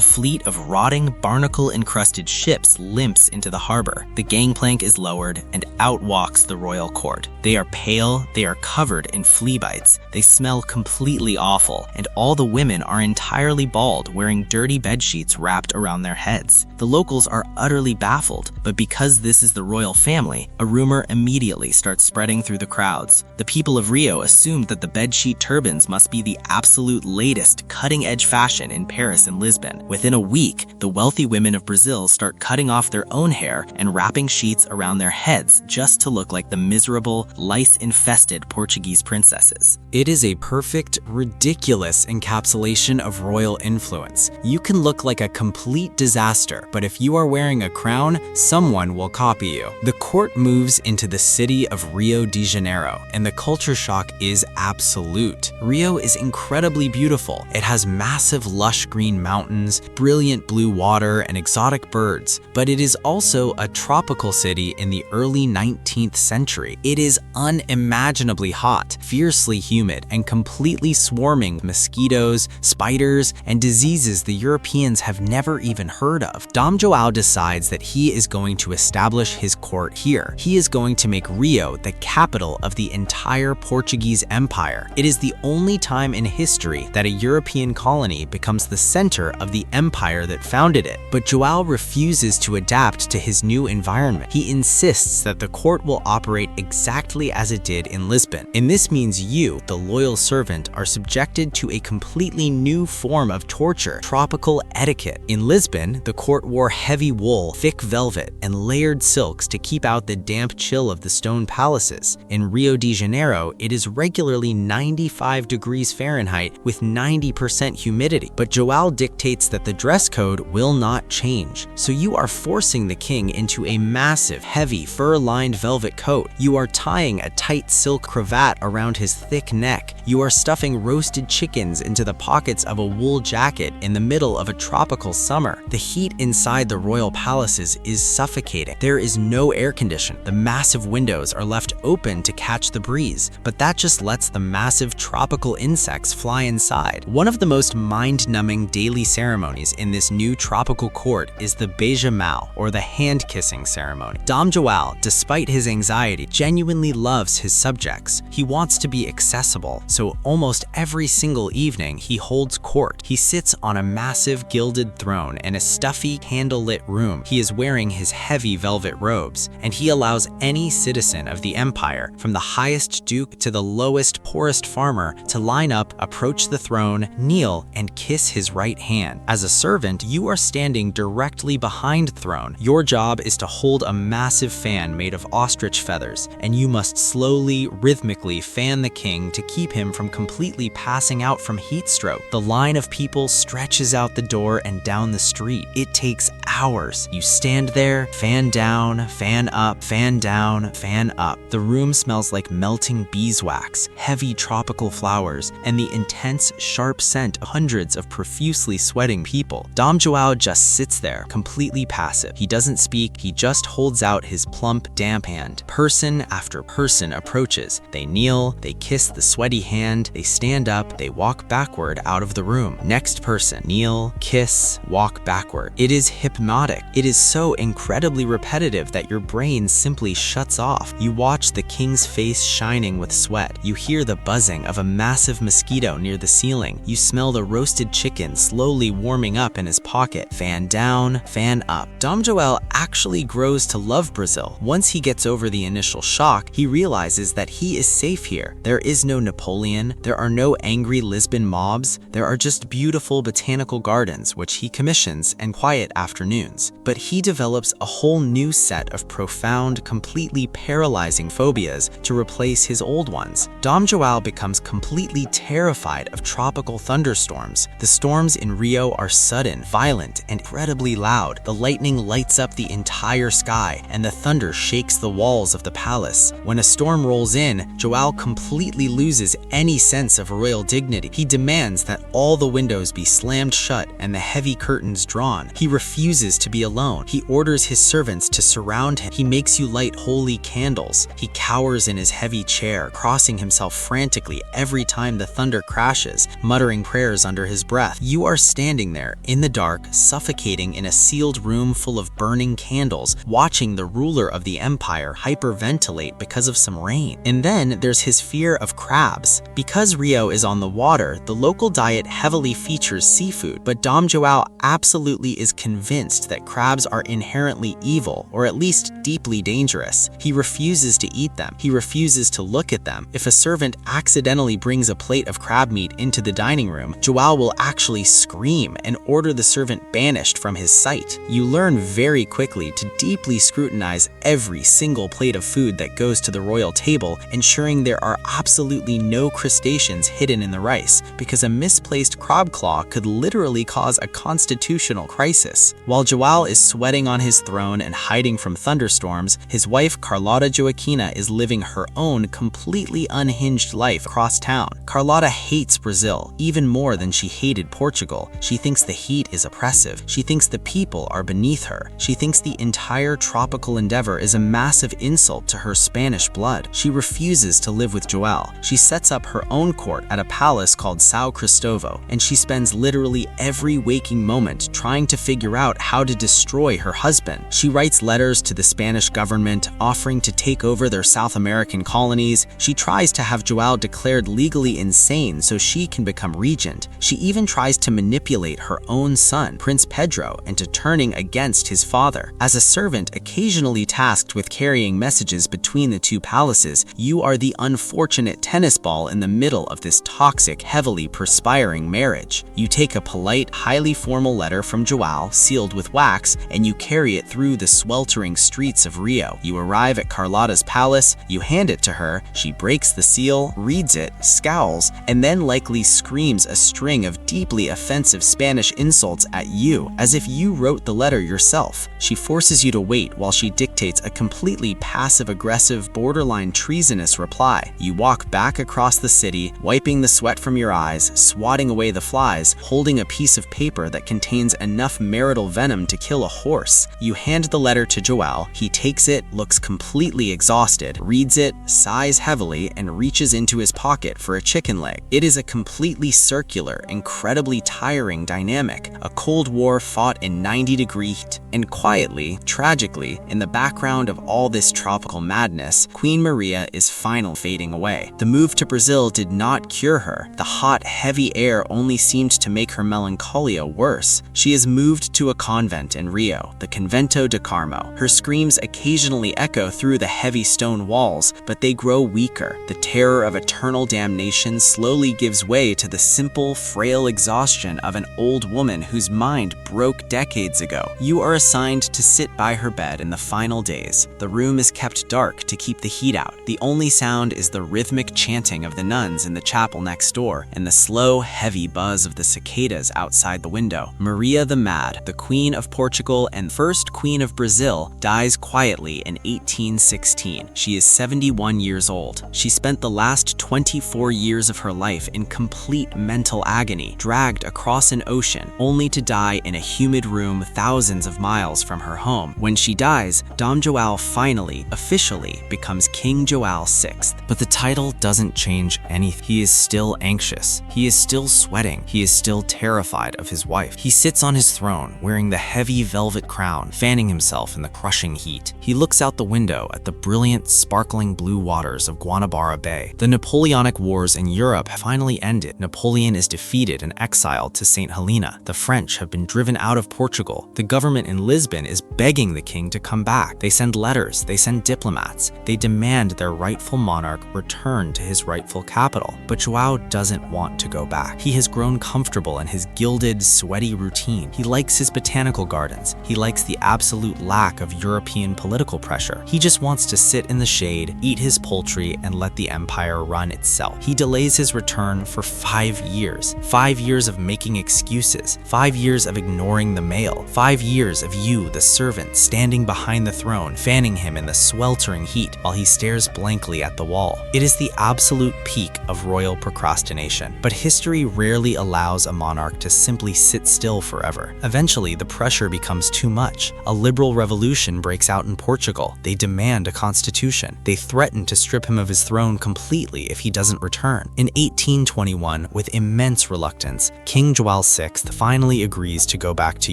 fleet of rotting, barnacle-encrusted ships limps into the harbor. The gangplank is lowered, and out walks the royal court. They are pale, they are covered in flea bites, they smell completely awful, and all the women are entirely bald, wearing dirty bedsheets wrapped around their heads. The locals are utterly baffled, but because this is the royal family, a rumor immediately starts spreading through the crowds. The people of Rio assumed that the bedsheet turbans must be the absolute latest, cutting-edge fashion in Paris and Lisbon. Within a week, the wealthy women of Brazil start cutting off their own hair and wrapping sheets around their heads just to look like the miserable, lice-infested Portuguese princesses. It is a perfect, ridiculous encapsulation of royal influence. You can look like a complete disaster, but if you are wearing a crown, someone will copy you. The court moves into the city of Rio de Janeiro, and the culture shock is absolute. Rio is incredibly beautiful. It has massive lush green mountains, brilliant blue water, and exotic birds, but it is also a tropical city in the early 19th century. It is unimaginably hot, fiercely humid, and completely swarming with mosquitoes, spiders, and diseases the Europeans have never even heard of. Dom João decides that he is going to establish his court here. He is going to make Rio the capital of the entire Portuguese Empire. It is the only time in history that a European colony becomes the center of the empire that founded it. But João refuses to adapt to his new environment. He insists that the court will operate exactly as it did in Lisbon. And this means you, the loyal servant, are subjected to a completely new form of torture, tropical etiquette. In Lisbon, the court wore heavy wool, thick velvet, and layered silks to keep out the damp chill of the stone palaces. In Rio de Janeiro, it is regularly 95 degrees Fahrenheit with 90% humidity. But João dictates that the dress code will not change. So you are forcing the king into a massive massive, heavy, fur-lined velvet coat. You are tying a tight silk cravat around his thick neck. You are stuffing roasted chickens into the pockets of a wool jacket in the middle of a tropical summer. The heat inside the royal palaces is suffocating. There is no air condition. The massive windows are left open to catch the breeze, but that just lets the massive tropical insects fly inside. One of the most mind-numbing daily ceremonies in this new tropical court is the Betrayal, or the hand-kissing ceremony. Dom Joao, despite his anxiety, genuinely loves his subjects. He wants to be accessible, so almost every single evening he holds court. He sits on a massive gilded throne in a stuffy, candlelit room. He is wearing his heavy velvet robes, and he allows any citizen of the empire, from the highest duke to the lowest, poorest farmer, to line up, approach the throne, kneel, and kiss his right hand. As a servant, you are standing directly behind the throne. Your job is to hold a massive fan made of ostrich feathers, and you must slowly, rhythmically fan the king to keep him from completely passing out from heat stroke. The line of people stretches out the door and down the street. It takes hours. You stand there, fan down, fan up, fan down, fan up. The room smells like melting beeswax, heavy tropical flowers, and the intense, sharp scent of hundreds of profusely sweating people. Dom Joao just sits there, completely passive. He doesn't speak, he just holds out his plump, damp hand. Person after person approaches. They kneel, they kiss the sweaty hand, they stand up, they walk backward out of the room. Next person, kneel, kiss, walk backward. It is hypnotic. It is so incredibly repetitive that your brain simply shuts off. You watch the king's face shining with sweat. You hear the buzzing of a massive mosquito near the ceiling. You smell the roasted chicken slowly warming up in his pocket. Fan down, fan up. Dom Joao actually grows to love Brazil. Once he gets over the initial shock, he realizes that he is safe here. There is no Napoleon, there are no angry Lisbon mobs, there are just beautiful botanical gardens which he commissions and quiet afternoons. But he develops a whole new set of profound, completely paralyzing phobias to replace his old ones. Dom Joao becomes completely terrified of tropical thunderstorms. The storms in Rio are sudden, violent, and incredibly loud. The lightning lights up the entire sky, and the thunder shakes the walls of the palace. When a storm rolls in, Joao completely loses any sense of royal dignity. He demands that all the windows be slammed shut and the heavy curtains drawn. He refuses to be alone. He orders his servants to surround him. He makes you light holy candles. He cowers in his heavy chair, crossing himself frantically every time the thunder crashes, muttering prayers under his breath. You are standing there in the dark, suffocating in a sealed room full of burning candles, watching the ruler of the empire hyperventilate because of some rain. And then there's his fear of crabs. Because Rio is on the water, the local diet heavily features seafood, but Dom Joao absolutely is convinced that crabs are inherently evil, or at least deeply dangerous. He refuses to eat them. He refuses to look at them. If a servant accidentally brings a plate of crab meat into the dining room, Joao will actually scream and order the servant banished from his sight. You learn very quickly to deeply scrutinize every single plate of food that goes to the royal table, ensuring there are absolutely no crustaceans hidden in the rice, because a misplaced crab claw could literally cause a constitutional crisis. While Joao is sweating on his throne and hiding from thunderstorms, his wife Carlota Joaquina is living her own completely unhinged life across town. Carlota hates Brazil even more than she hated Portugal. She thinks the heat is oppressive. She thinks the people are beneath her. She thinks the entire tropical endeavor is a massive insult to her Spanish blood. She refuses to live with Joao. She sets up her own court at a palace called São Cristóvão, and she spends literally every waking moment trying to figure out how to destroy her husband. She writes letters to the Spanish government offering to take over their South American colonies. She tries to have Joao declared legally insane so she can become regent. She even tries to manipulate her own son, Prince Pedro, into turning against his father. As a servant occasionally tasked with carrying messages between the two palaces, you are the unfortunate tennis ball in the middle of this toxic, heavily perspiring marriage. You take a polite, highly formal letter from Joao, sealed with wax, and you carry it through the sweltering streets of Rio. You arrive at Carlota's palace, you hand it to her, she breaks the seal, reads it, scowls, and then likely screams a string of deeply offensive Spanish insults at you, as if you wrote the letter yourself. She forces you to wait while she dictates a completely passive-aggressive, borderline treasonous reply. You walk back across the city, wiping the sweat from your eyes, swatting away the flies, holding a piece of paper that contains enough marital venom to kill a horse. You hand the letter to Joao. He takes it, looks completely exhausted, reads it, sighs heavily, and reaches into his pocket for a chicken leg. It is a completely circular, incredibly tiring dynamic, a Cold War fought in 90-degree heat. And quietly, tragically, in the background of all this tropical madness, Queen Maria is finally fading away. The move to Brazil did not cure her. The hot, heavy air only seemed to make her melancholia worse. She is moved to a convent in Rio, the Convento de Carmo. Her screams occasionally echo through the heavy stone walls, but they grow weaker. The terror of eternal damnation slowly gives way to the simple, frail exhaustion of an old woman whose mind broke decades ago. You are assigned to sit by her bed in the final days. The room is kept dark to keep the heat out. The only sound is the rhythmic chanting of the nuns in the chapel next door and the slow, heavy buzz of the cicadas outside the window. Maria the Mad, the Queen of Portugal and first Queen of Brazil, dies quietly in 1816. She is 71 years old. She spent the last 24 years of her life in complete mental agony, dragged across an ocean, only to die in a humid room thousands of miles from her home. When she dies, Dom Joao finally, officially, becomes King Joao VI. But the title doesn't change anything. He is still anxious. He is still sweating. He is still terrified of his wife. He sits on his throne, wearing the heavy velvet crown, fanning himself in the crushing heat. He looks out the window at the brilliant, sparkling blue waters of Guanabara Bay. The Napoleonic Wars in Europe have finally ended. Napoleon is defeated and exiled to St. Helena. The French have been driven out of Portugal. The government in Lisbon is begging the king to come back. They send letters, they send diplomats. They demand their rightful monarch return to his rightful capital. But Joao doesn't want to go back. He has grown comfortable in his gilded, sweaty routine. He likes his botanical gardens. He likes the absolute lack of European political pressure. He just wants to sit in the shade, eat his poultry, and let the empire run itself. He delays his return for 5 years. 5 years of making excuses. 5 years of ignoring the mail. 5 years of you, the servant, standing behind the throne, fanning him in the sweltering heat while he stares blankly at the wall. It is the absolute peak of royal procrastination. But history rarely allows a monarch to simply sit still forever. Eventually, the pressure becomes too much. A liberal revolution breaks out in Portugal. They demand a constitution. They threaten to strip him of his throne completely if he doesn't return. In 1821, with immense reluctance, King Joao VI finally agrees to go back to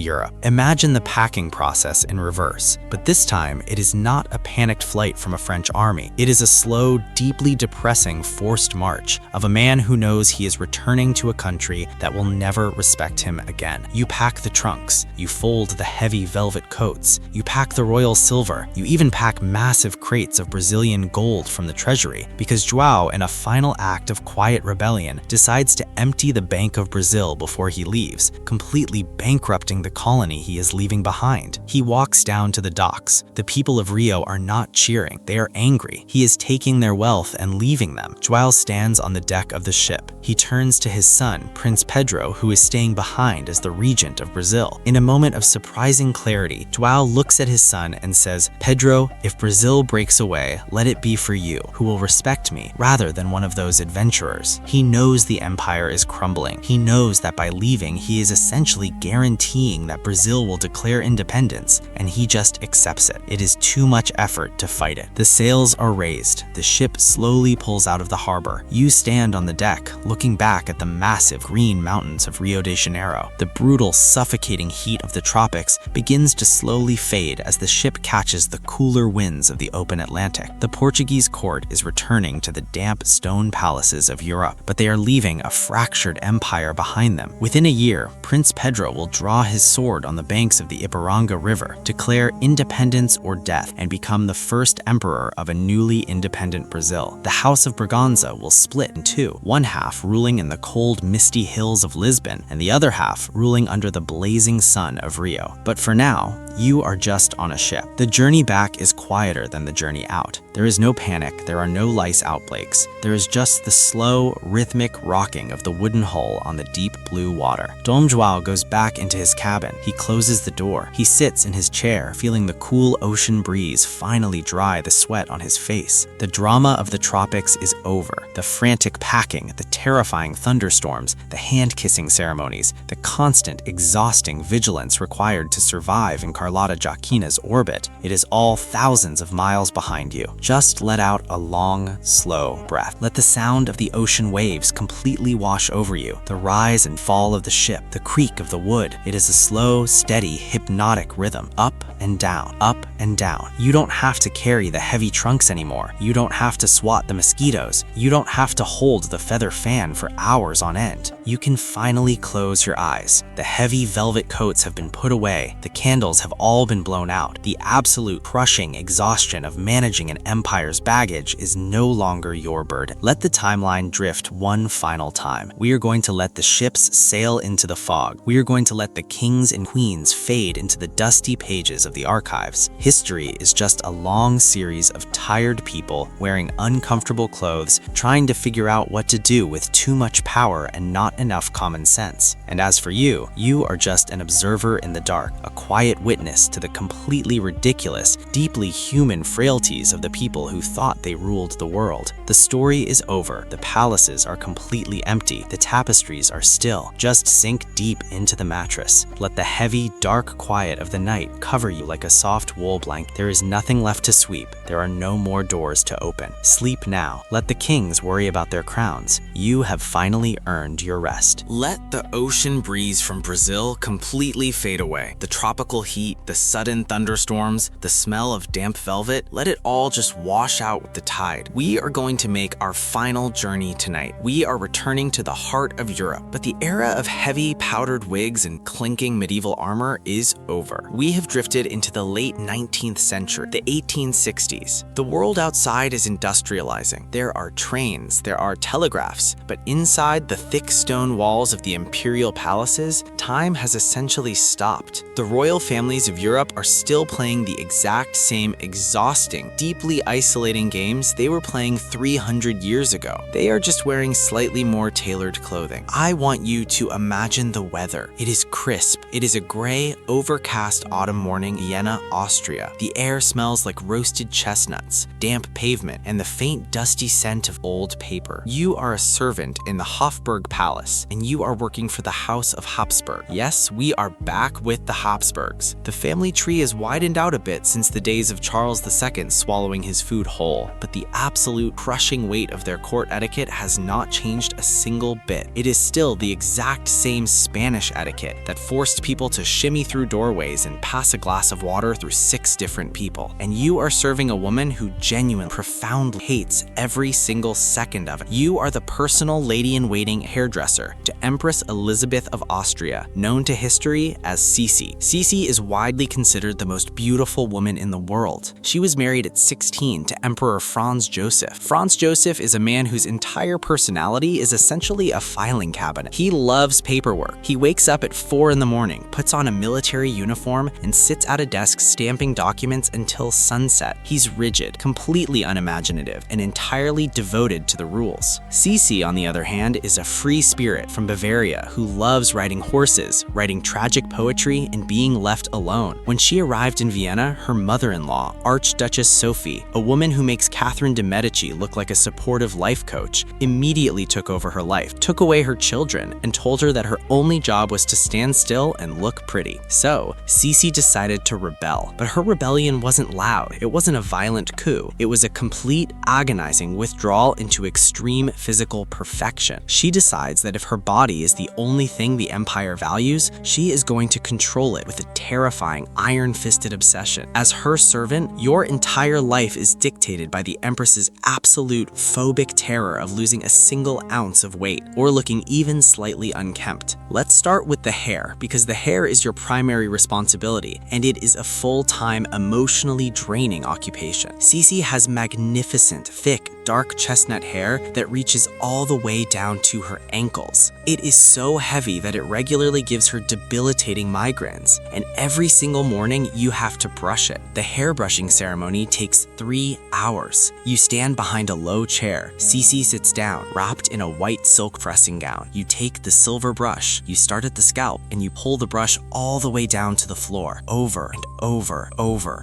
Europe. Imagine the packing process in reverse. But this time, it is not a panicked flight from a French army. It is a slow, deeply depressing, forced march of a man who knows he is returning to a country that will never respect him again. You pack the trunks. You fold the heavy velvet coats. You pack the royal silver. You even pack massive crates of Brazilian gold from the treasury, because Joao, in a final act of quiet rebellion, decides to empty the Bank of Brazil before he leaves, completely bankrupting the colony he is leaving behind. He walks down to the docks. The people of Rio are not cheering. They are angry. He is taking their wealth and leaving them. Joao stands on the deck of the ship. He turns to his son, Prince Pedro, who is staying behind as the regent of Brazil. In a moment of surprising clarity, Joao looks at his son and says, "Pedro, if Brazil breaks away, let it be for you, who will respect me, rather than one of those adventurers." He knows the empire is crumbling. He knows that by leaving, he is essentially guaranteeing that Brazil will declare independence, and he just accepts it. It is too much effort to fight it. The sails are raised. The ship slowly pulls out of the harbor. You stand on the deck, looking back at the massive green mountains of Rio de Janeiro. The brutal, suffocating heat of the tropics begins to slowly fade as the ship catches the cooler winds of the open Atlantic. The Portuguese court is returning to the damp stone palaces of Europe, but they are leaving a fractured empire behind them. Within a year, Prince Pedro will draw his sword on the banks of the Ipiranga River, declare independence or death, and become the first emperor of a newly independent Brazil. The House of Braganza will split in two, one half ruling in the cold, misty hills of Lisbon, and the other half ruling under the blazing sun of Rio. But for now, You are just on a ship. The journey back is quieter than the journey out. There is no panic, there are no lice outbreaks. There is just the slow, rhythmic rocking of the wooden hull on the deep blue water. Dom Joao goes back into his cabin. He closes the door. He sits in his chair, feeling the cool ocean breeze finally dry the sweat on his face. The drama of the tropics is over. The frantic packing, the terrifying thunderstorms, the hand-kissing ceremonies, the constant, exhausting vigilance required to survive in Carlotta Joaquina's orbit. It is all thousands of miles behind you. Just let out a long, slow breath. Let the sound of the ocean waves completely wash over you. The rise and fall of the ship, the creak of the wood. It is a slow, steady, hypnotic rhythm. Up and down, up and down. You don't have to carry the heavy trunks anymore. You don't have to swat the mosquitoes. You don't have to hold the feather fan for hours on end. You can finally close your eyes. The heavy velvet coats have been put away. The candles have all been blown out. The absolute crushing exhaustion of managing an empire's baggage is no longer your burden. Let the timeline drift one final time. We are going to let the ships sail into the fog. We are going to let the kings and queens fade into the dusty pages of the archives. History is just a long series of tired people wearing uncomfortable clothes, trying to figure out what to do with too much power and not enough common sense. And as for you, you are just an observer in the dark, a quiet witness to the completely ridiculous, deeply human frailties of the people who thought they ruled the world. The story is over. The palaces are completely empty. The tapestries are still. Just sink deep into the mattress. Let the heavy, dark quiet of the night cover you like a soft wool blanket. There is nothing left to sweep. There are no more doors to open. Sleep now. Let the kings worry about their crowns. You have finally earned your rest. Let the ocean breeze from Brazil completely fade away. The tropical heat, the sudden thunderstorms, the smell of damp velvet, let it all just wash out with the tide. We are going to make our final journey tonight. We are returning to the heart of Europe, but the era of heavy powdered wigs and clinking medieval armor is over. We have drifted into the late 19th century, the 1860s. The world outside is industrializing. There are trains, there are telegraphs, but inside the thick stone walls of the imperial palaces, time has essentially stopped. The royal families of Europe are still playing the exact same exhausting, deeply isolating games they were playing 300 years ago. They are just wearing slightly more tailored clothing. I want you to imagine the weather. It is crisp. It is a gray, overcast autumn morning in Vienna, Austria. The air smells like roasted chestnuts, damp pavement, and the faint dusty scent of old paper. You are a servant in the Hofburg Palace, and you are working for the House of Habsburg. Yes, we are back with the Habsburgs. The family tree has widened out a bit since the days of Charles II swallowing his food whole, but the absolute crushing weight of their court etiquette has not changed a single bit. It is still the exact same Spanish etiquette that forced people to shimmy through doorways and pass a glass of water through 6 different people. And you are serving a woman who genuinely, profoundly hates every single second of it. You are the personal lady-in-waiting hairdresser to Empress Elizabeth of Austria, known to history as Sisi. Sisi is widely considered the most beautiful woman in the world. She was married at 16 to Emperor Franz Joseph. Franz Joseph is a man whose entire personality is essentially a filing cabinet. He loves paperwork. He wakes up at 4 in the morning, puts on a military uniform, and sits at a desk stamping documents until sunset. He's rigid, completely unimaginative, and entirely devoted to the rules. Sisi, on the other hand, is a free spirit from Bavaria who loves riding horses, writing tragic poetry, and being left alone. When she arrived in Vienna, her mother-in-law, Archduchess Sophie, a woman who makes Catherine de' Medici look like a supportive life coach, immediately took over her life, took away her children, and told her that her only job was to stand still and look pretty. So, Sisi decided to rebel. But her rebellion wasn't loud. It wasn't a violent coup. It was a complete, agonizing withdrawal into extreme physical perfection. She decides that if her body is the only thing the empire values, she is going to control it with a terrifying, iron-fisted obsession. As her servant, your entire life is dictated by the Empress's absolute phobic terror of losing a single ounce of weight, or looking even slightly unkempt. Let's start with the hair, because the hair is your primary responsibility, and it is a full-time, emotionally draining occupation. Sisi has magnificent, thick, dark chestnut hair that reaches all the way down to her ankles. It is so heavy that it regularly gives her debilitating migraines, and every single morning you have to brush it. The hair brushing ceremony takes 3 hours. You stand behind a low chair. Cece sits down, wrapped in a white silk dressing gown. You take the silver brush, you start at the scalp, and you pull the brush all the way down to the floor, over and over.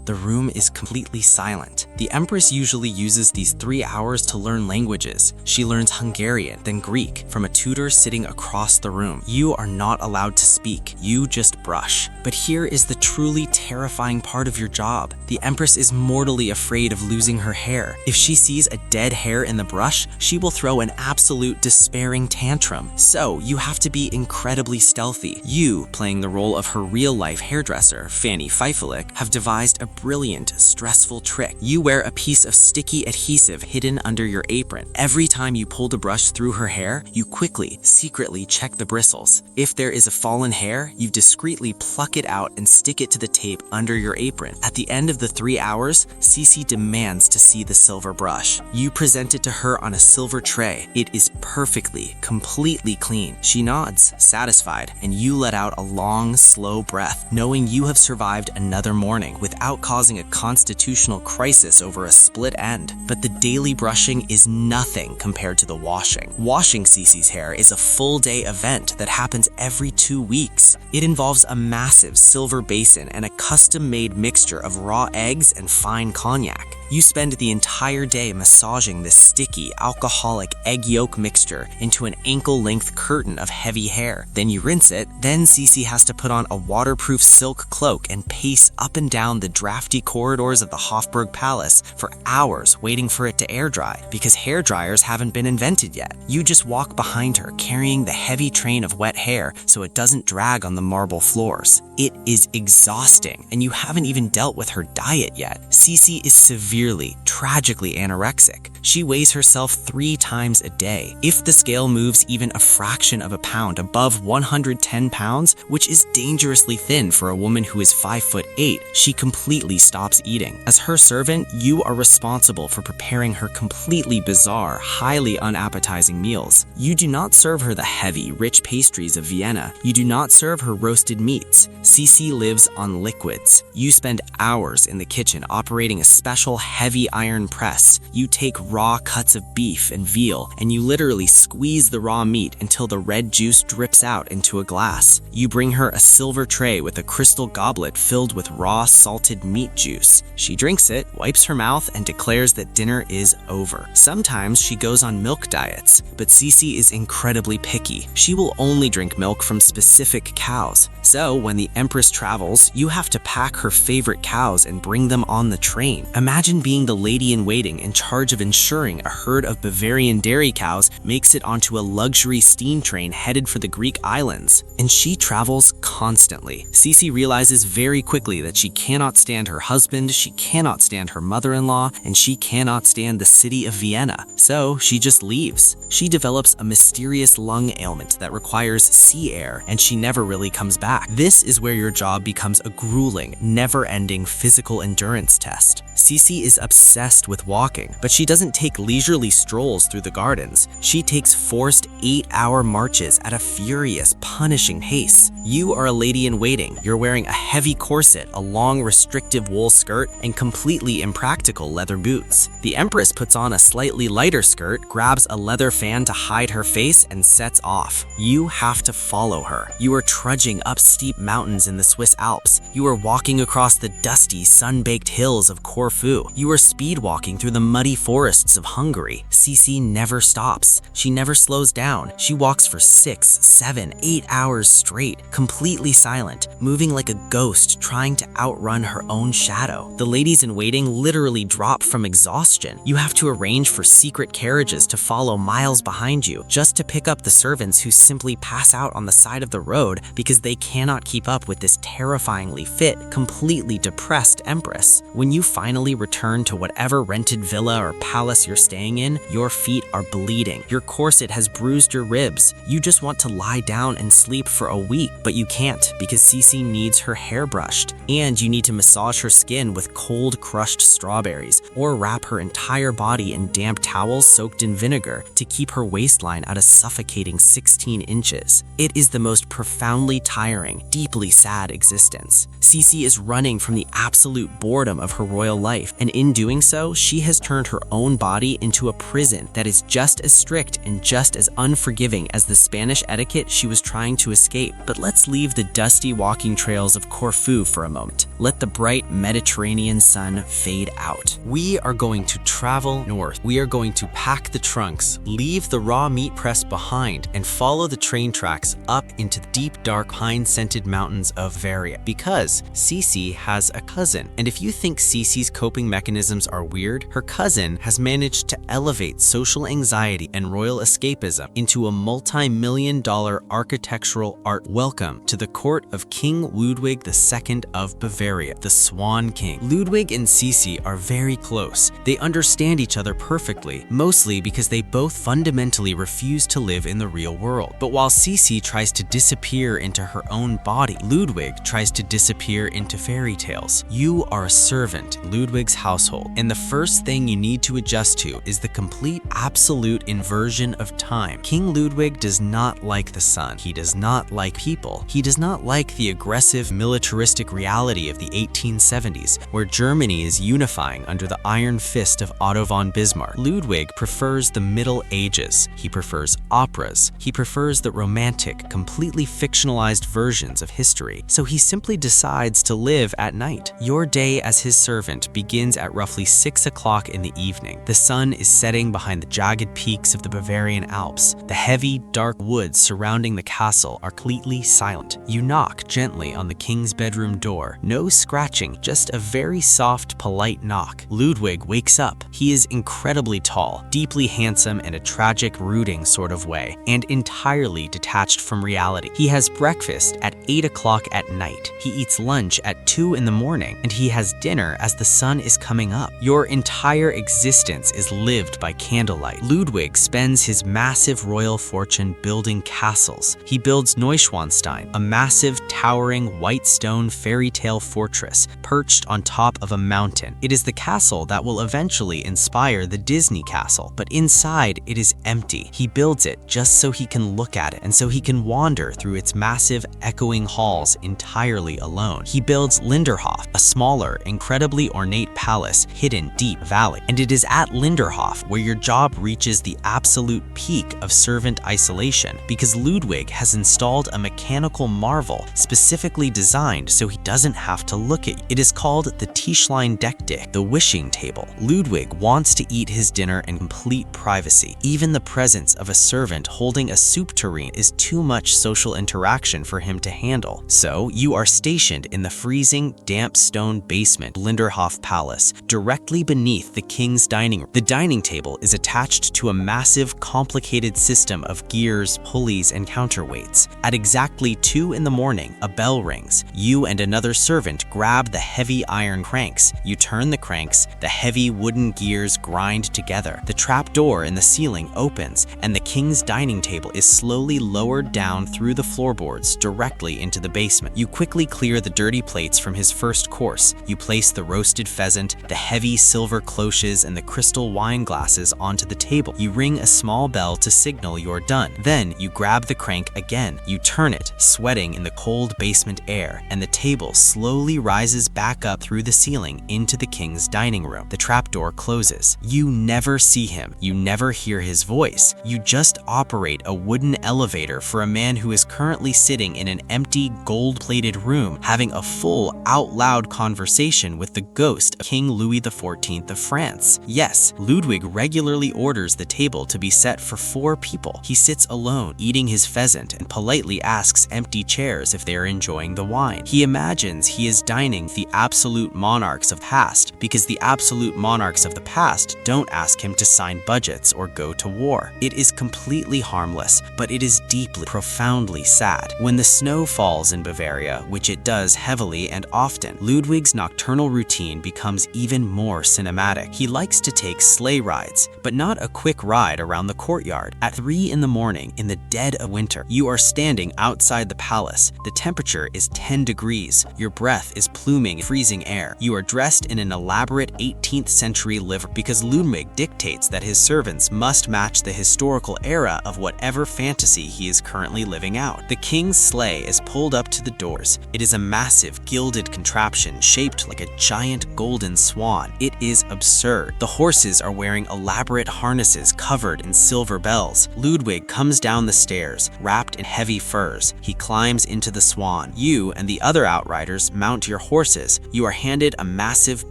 The room is completely silent. The Empress usually uses these 3 hours to learn languages. She learns Hungarian, then Greek, from a tutor sitting across the room. You are not allowed to speak, you just brush. But here is the truly terrifying part of your job. The Empress is mortally afraid of losing her hair. If she sees a dead hair in the brush, she will throw an absolute despairing tantrum. So you have to be incredibly stealthy. You, playing the role of her real-life hairdresser, Fanny Feifelick, have devised a brilliant, stressful trick. You wear a piece of sticky adhesive hidden under your apron. Every time you pull the brush through her hair, you quickly, secretly check the bristles. If there is a fallen hair, you discreetly pluck it out and stick it to the tape under your apron. At the end of the 3 hours, Cece demands to see the silver brush. You present it to her on a silver tray. It is perfectly, completely clean. She nods, satisfied, and you let out a long, slow breath, knowing you have survived another morning without causing a constitutional crisis over a split end. But the daily brushing is nothing compared to the washing. Washing Cece's hair is a full-day event that happens every 2 weeks. It involves a massive silver basin and a custom-made mixture of raw eggs and fine cognac. You spend the entire day massaging this sticky, alcoholic egg yolk mixture into an ankle-length curtain of heavy hair. Then you rinse it. Then Cece has to put on a waterproof silk cloak and pace up and down the drafty corridors of the Hofburg Palace for hours waiting for it to air dry, because hair dryers haven't been invented yet. You just walk behind her, carrying the heavy train of wet hair so it doesn't drag on the marble floors. It is exhausting, and you haven't even dealt with her diet yet. Cece is severely, tragically anorexic. She weighs herself 3 times a day. If the scale moves even a fraction of a pound above 110 pounds, which is dangerously thin for a woman who is 5'8", she completely stops eating. As her servant, you are responsible for preparing her completely bizarre, highly unappetizing meals. You do not serve her the heavy, rich pastries of Vienna. You do not serve her roasted meats. Cece lives on liquids. You spend hours in the kitchen operating a special heavy iron press. You take raw cuts of beef and veal, and you literally squeeze the raw meat until the red juice drips out into a glass. You bring her a silver tray with a crystal goblet filled with raw salted meat juice. She drinks it, wipes her mouth, and declares that dinner is over. Sometimes she goes on milk diets, but Cece is incredibly picky. She will only drink milk from specific cows. So when the Empress travels, you have to pack her favorite cows and bring them on the train. Imagine being the lady-in-waiting in charge of ensuring a herd of Bavarian dairy cows makes it onto a luxury steam train headed for the Greek islands. And she travels constantly. Cece realizes very quickly that she cannot stand her husband, she cannot stand her mother-in-law, and she cannot stand the city of Vienna. So she just leaves. She develops a mysterious lung ailment that requires sea air, and she never really comes back. This is where your job becomes a grueling, never-ending physical endurance test. Cece is obsessed with walking, but she doesn't take leisurely strolls through the gardens. She takes forced 8-hour marches at a furious, punishing pace. You are a lady-in-waiting. You're wearing a heavy corset, a long, restrictive wool skirt, and completely impractical leather boots. The Empress puts on a slightly lighter skirt, grabs a leather fan to hide her face, and sets off. You have to follow her. You are trudging up steep mountains in the Swiss Alps. You are walking across the dusty, sun-baked hills of Corfu. You are speed walking through the muddy forests of Hungary. Cece never stops. She never slows down. She walks for 6, 7, 8 hours straight, completely silent, moving like a ghost trying to outrun her own shadow. The ladies-in-waiting literally drop from exhaustion. You have to arrange for secret carriages to follow miles behind you just to pick up the servants who simply pass out on the side of the road because they cannot keep up with this terrifyingly fit, completely depressed Empress. When you finally finally return to whatever rented villa or palace you're staying in, your feet are bleeding. Your corset has bruised your ribs. You just want to lie down and sleep for a week, but you can't because Cece needs her hair brushed. And you need to massage her skin with cold crushed strawberries or wrap her entire body in damp towels soaked in vinegar to keep her waistline at a suffocating 16 inches. It is the most profoundly tiring, deeply sad existence. Cece is running from the absolute boredom of her royal life, and in doing so, she has turned her own body into a prison that is just as strict and just as unforgiving as the Spanish etiquette she was trying to escape. But let's leave the dusty walking trails of Corfu for a moment. Let the bright Mediterranean sun fade out. We are going to travel north. We are going to pack the trunks, leave the raw meat press behind, and follow the train tracks up into the deep, dark, pine-scented mountains of Varia, because Cece has a cousin. And if you think Cece's coping mechanisms are weird, her cousin has managed to elevate social anxiety and royal escapism into a multi-million-dollar architectural art. Welcome to the court of King Ludwig II of Bavaria, the Swan King. Ludwig and Cece are very close. They understand each other perfectly, mostly because they both fundamentally refuse to live in the real world. But while Cece tries to disappear into her own body, Ludwig tries to disappear into fairy tales. You are a servant in Ludwig's household, and the first thing you need to adjust to is the complete, absolute inversion of time. King Ludwig does not like the sun. He does not like people. He does not like the aggressive, militaristic reality of the 1870s, where Germany is unifying under the iron fist of Otto von Bismarck. Ludwig prefers the Middle Ages. He prefers operas. He prefers the romantic, completely fictionalized versions of history. So he simply decides to live at night. Your day as his servant begins at roughly 6 o'clock in the evening. The sun is setting behind the jagged peaks of the Bavarian Alps. The heavy, dark woods surrounding the castle are completely silent. You knock gently on the king's bedroom door. No scratching, just a very soft, polite knock. Ludwig wakes up. He is incredibly tall, deeply handsome in a tragic, brooding sort of way, and entirely detached from reality. He has breakfast at 8 o'clock at night. He eats lunch at 2 in the morning, and he has dinner as the sun is coming up. Your entire existence is lived by candlelight. Ludwig spends his massive royal fortune building castles. He builds Neuschwanstein, a massive, towering, white stone fairy tale fortress perched on top of a mountain. It is the castle that will eventually inspire the Disney castle, but inside it is empty. He builds it just so he can look at it and so he can wander through its massive, echoing halls entirely alone. He builds Linderhof, a smaller, incredibly ornate palace hidden deep valley. And it is at Linderhof where your job reaches the absolute peak of servant isolation, because Ludwig has installed a mechanical marvel specifically designed so he doesn't have to look at you. It is called the Tischlein Deckdick, the wishing table. Ludwig wants to eat his dinner in complete privacy. Even the presence of a servant holding a soup tureen is too much social interaction for him to handle. So you are stationed in the freezing, damp stone basement of Linderhof Palace, directly beneath the king's dining room. The dining table is attached to a massive, complicated system of gears, pulleys, and counterweights. At exactly 2 in the morning, a bell rings. You and another servant grab the heavy iron cranks. You turn the cranks, the heavy wooden gears grind together. The trap door in the ceiling opens, and the king's dining table is slowly lowered down through the floorboards directly into the basement. You quickly clear the dirty plates from his first course. You place the roasted pheasant, the heavy silver cloches, and the crystal wine glasses onto the table. You ring a small bell to signal you're done. Then you grab the crank again. You turn it, sweating in the cold basement air, and the table slowly rises back up through the ceiling into the king's dining room. The trapdoor closes. You never see him. You never hear his voice. You just operate a wooden elevator for a man who is currently sitting in an empty, gold-plated room having a full, out-loud conversation with the ghost of King Louis XIV of France. Yes, Ludwig regularly orders the table to be set for 4 people. He sits alone, eating his pheasant, and politely asks empty chairs if they are enjoying the wine. He imagines he is dining with the absolute monarchs of the past, because the absolute monarchs of the past don't ask him to sign budgets or go to war. It is completely harmless, but it is deeply, profoundly sad. When the snow falls in Bavaria, which it does heavily and often, Ludwig's nocturnal routine becomes even more cinematic. He likes to take sleigh rides, but not a quick ride around the courtyard. At 3 in the morning, in the dead of winter, you are standing outside the palace. The temperature is 10 degrees. Your breath is pluming in freezing air. You are dressed in an elaborate 18th century livery because Ludwig dictates that his servants must match the historical era of whatever fantasy he is currently living out. The king's sleigh is pulled up to the doors. It is a massive gilded contraption shaped like a giant golden swan. It is absurd. The horses are wearing elaborate harnesses covered in silver bells. Ludwig comes down the stairs, wrapped in heavy furs. He climbs into the swan. You and the other outriders mount your horses. You are handed a massive